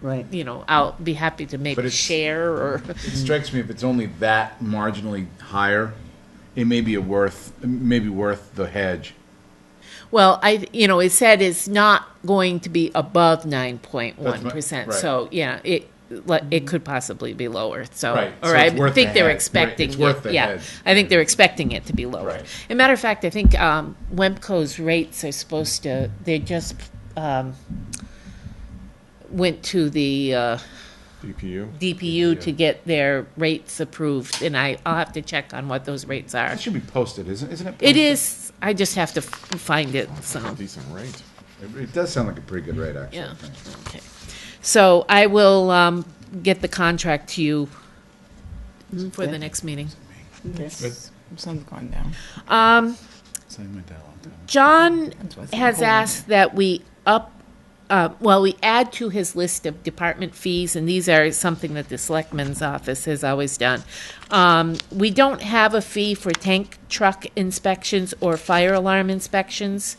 Right. I'll be happy to make But a it's- share or. It strikes me if it's only that marginally higher, it may be worth the hedge. Well, it said it's not going to be above 9.1%. Right. So, yeah, it could possibly be lower. So, Right. or So I it's worth think the they're hedge. expecting Right. It's worth it. the Yeah, hedge. I think they're expecting it to be lower. Right. As a matter of fact, I think Wemco's rates are supposed to. They just went to the DPU? DPU to get their rates approved, and I'll have to check on what those rates are. That should be posted, isn't it? Posted? It is. I just have to find it. So. Decent rate. It does sound like a pretty good rate, actually. Yeah. I think. Okay. So I will get the contract to you for the next meeting. Okay. Sun's going down. Same with that long time. John That's why it's has cold. asked that we we add to his list of department fees, and these are something that the Selectmen's office has always done. We don't have a fee for tank truck inspections or fire alarm inspections.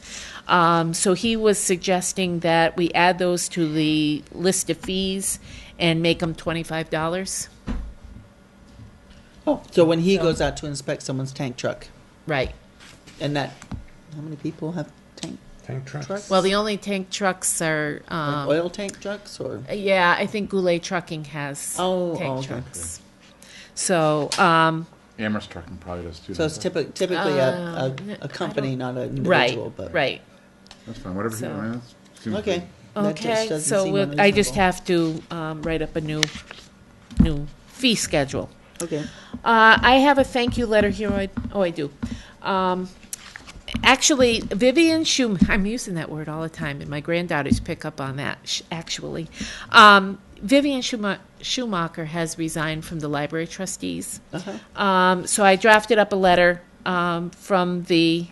So he was suggesting that we add those to the list of fees and make them $25. Oh, so when he goes out to inspect someone's tank truck, Right. and how many people have Tank trucks? trucks? Well, the only tank trucks are, Like oil tank trucks, or? yeah, I think Goulet Trucking has Oh, tank okay. trucks. So, Amherst Trucking probably does too. So it's doesn't it? typically I a company, not an right, individual, but. right. That's fine, whatever. So- Seems Okay. good. That just Okay, doesn't so seem I just unreasonable. have to write up a new fee schedule. Okay. I have a thank you letter here. I do. Actually, Vivian I'm using that word all the time, and my granddaughters pick up on that, actually. Vivian Schumacher has resigned from the library trustees. So I drafted up a letter from the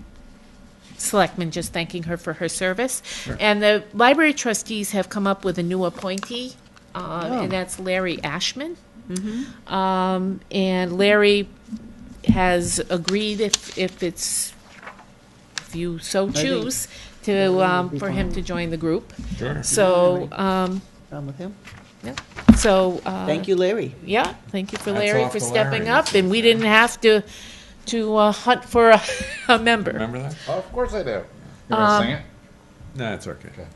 Selectmen just thanking her for her service. And the library trustees have come up with a new appointee, and that's Larry Ashman. And Larry has agreed, if you so choose, to for him to join the group. Sure. So, I'm with him. yeah. So Thank you, Larry. Yeah, thank you for Hats Larry off for to stepping Larry. up, and we didn't have to hunt for a member. Remember that? Oh, of course I do. You want to sing it? No, it's okay.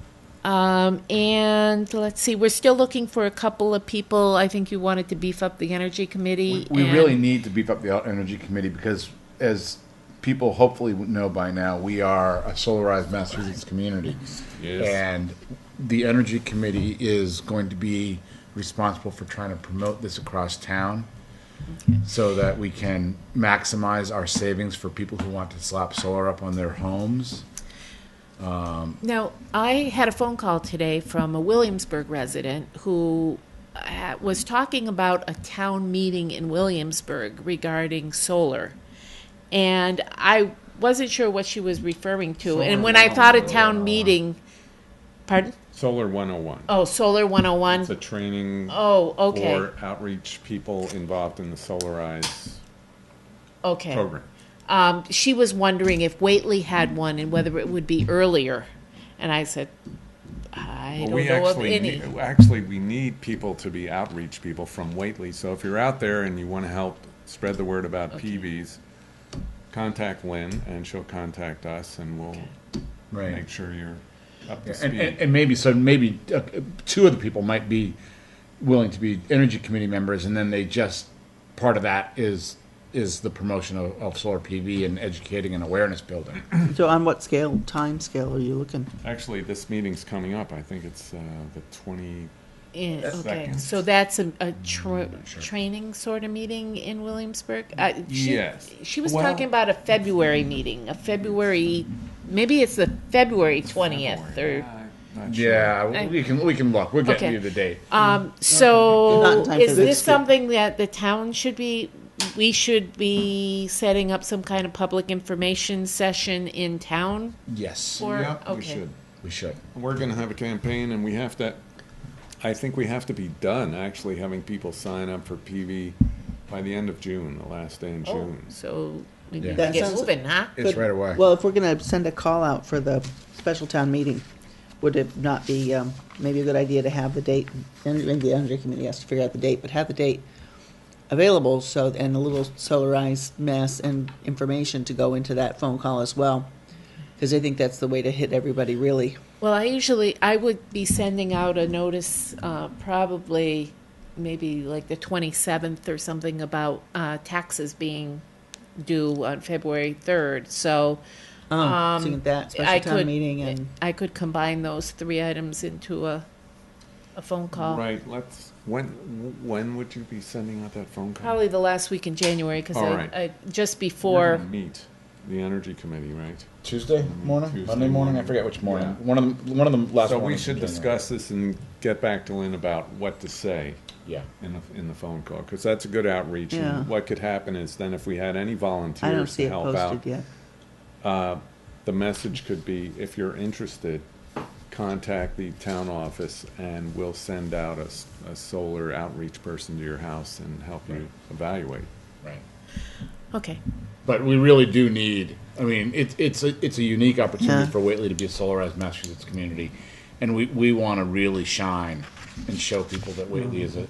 And let's see, we're still looking for a couple of people. I think you wanted to beef up the energy committee. We and- really need to beef up the energy committee because as people hopefully know by now, we are a solarized Massachusetts community. Yes. And the Energy Committee is going to be responsible for trying to promote this across town so that we can maximize our savings for people who want to slap solar up on their homes. Now, I had a phone call today from a Williamsburg resident who was talking about a town meeting in Williamsburg regarding solar. And I wasn't sure what she was referring to. And when I thought of town meeting, pardon? Solar 101. Oh, Solar 101. It's a training Oh, okay. for outreach people involved in the Solarize Okay. program. She was wondering if Whately had one and whether it would be earlier. And I said, I Well, don't we know of actually any. actually we need people to be outreach people from Whately. So if you're out there and you want to help spread the word about PVs, contact Lynn and she'll contact us and we'll make sure you're up to speed. And maybe two of the people might be willing to be Energy Committee members, and then they just, part of that is the promotion of solar PV and educating and awareness building. So on what time scale are you looking? Actually, this meeting's coming up. I think it's the 20. Yeah, okay, Second. so that's a training sort of meeting in Williamsburg? Yes. She was Well- talking about a February meeting, maybe it's the February 20th or, Not sure. Yeah, we can look. We'll get Okay. you the date. Not in so time for is this this to- something that the town we should be setting up some kind of public information session in town Yes, for? Yeah, we Okay. should. we should. We're going to have a campaign, and I think we have to be done actually having people sign up for PV by the end of June, the last day in Oh, June. so we Yeah. need That to get sounds- moving, huh? It's Good. right away. Well, if we're going to send a call out for the special town meeting, would it not be maybe a good idea to have the date, and the Energy Committee has to figure out the date, but have the date available and a little solarized mass and information to go into that phone call as well? Because I think that's the way to hit everybody really. Well, I would be sending out a notice, probably maybe like the 27th or something about taxes being due on February 3rd. So So you get that I special town could meeting and I could combine those three items into a phone call. Right. When would you be sending out that phone call? Probably the last week in January because All right. I just We're before. gonna meet the Energy Committee, right? Tuesday morning, Tuesday Monday morning. I morning. forget which morning. Yeah. One of them last. So we mornings should in January. discuss this and get back to Lynn about what to say Yeah. in the phone call, because that's a good outreach. Yeah. And what could happen is then if we had any I don't volunteers see to it help posted out, yet. the message could be, if you're interested, contact the town office and we'll send out a solar outreach person to your house and help you evaluate. Right. Okay. But we really do need. I mean, it's a unique opportunity Yeah. for Whately to be a solarized Massachusetts community, and we want to really shine and show people that Whately is a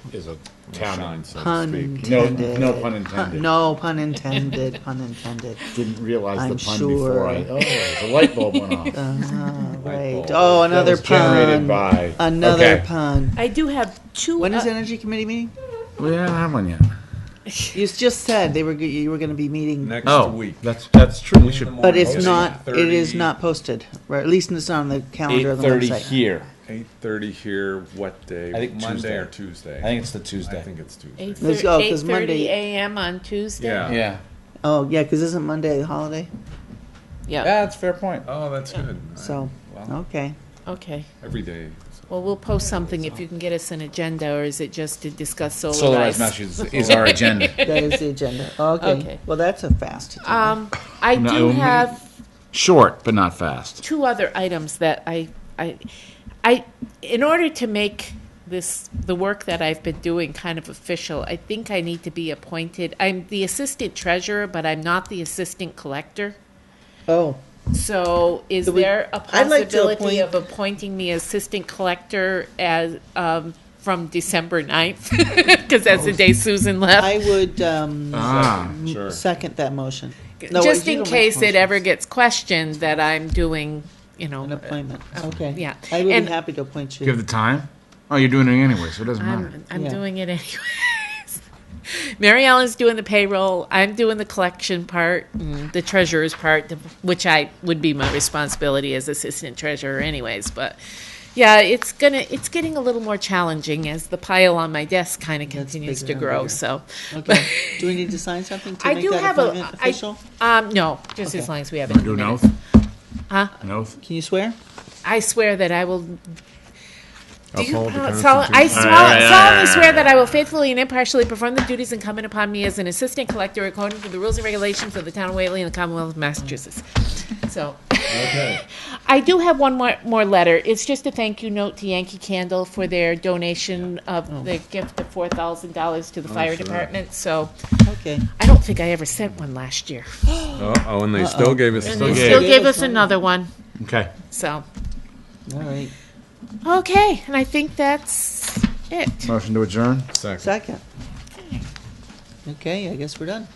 Shine, town. so to Pun speak. intended. No pun intended. No pun intended. Pun intended. Didn't realize I'm the pun sure. before the light bulb went off. Right. bulb. Oh, That another was generated pun. by Another okay. pun. I do have two. When is the Energy Committee meeting? We don't have one yet. You just said you were going to be meeting, Next week. That's true. We should. but it's Posted. not. It is 8:30. not posted. Right? At least it's not on the calendar of the 8:30 website. here. 8:30 here, what day? I think Monday Tuesday. or Tuesday? I think it's the Tuesday. I think it's Tuesday. 8:30 Let's go, 'cause Monday- a.m. on Tuesday. Yeah. Yeah. Oh yeah, because isn't Monday a holiday? Yeah. Yeah, that's a fair point. Oh, that's good. So Well, okay. Okay. every day. Well, we'll post something if you can get us an agenda, or is it just to discuss Solarized solarized? Massachusetts is our agenda. That is the agenda. Okay. Okay. Well, that's a fast agenda. I No, do we- have Short, but not fast. two other items that I, in order to make the work that I've been doing kind of official, I think I need to be appointed. I'm the assistant treasurer, but I'm not the assistant collector. Oh, So is So we- there a I'd like to possibility appoint- of appointing me assistant collector as, from December 9th? Because that's the day Susan left. I would Sure. second that motion. No, Just you in don't make case it motions. ever gets questioned that I'm doing, An appointment. Okay. yeah. I would And- be happy to appoint Do you have you. the time? Oh, you're doing it anyway, so it doesn't matter. I'm Yeah. doing it anyways. Mary Ellen's doing the payroll. I'm doing the collection part, and the treasurer's part, which I would be my responsibility as assistant treasurer, anyways. But yeah, it's getting a little more challenging as the pile on my desk kind of continues to bigger and grow. bigger. So, Okay. Do we need to sign something to I make do that have appointment official? no, just as Okay. long as we have it. Do in an the oath? minutes. Huh? An oath? Can you swear? I swear that I will. Uphold the I Constitution. solemnly swear that I will faithfully and impartially perform the duties incumbent upon me as an assistant collector according to the rules and regulations of the town of Whately and the Commonwealth of Massachusetts. So, I do have one more letter. It's just a thank you note to Yankee Candle for their donation of the gift of $4,000 to the fire sure. department. So, Okay. I don't think I ever sent one last year. Oh, and they still gave us. And some- they Okay. still gave us another one. Okay. So, All right. okay, and I think that's it. Motion to adjourn? Second. Second. Okay, I guess we're done.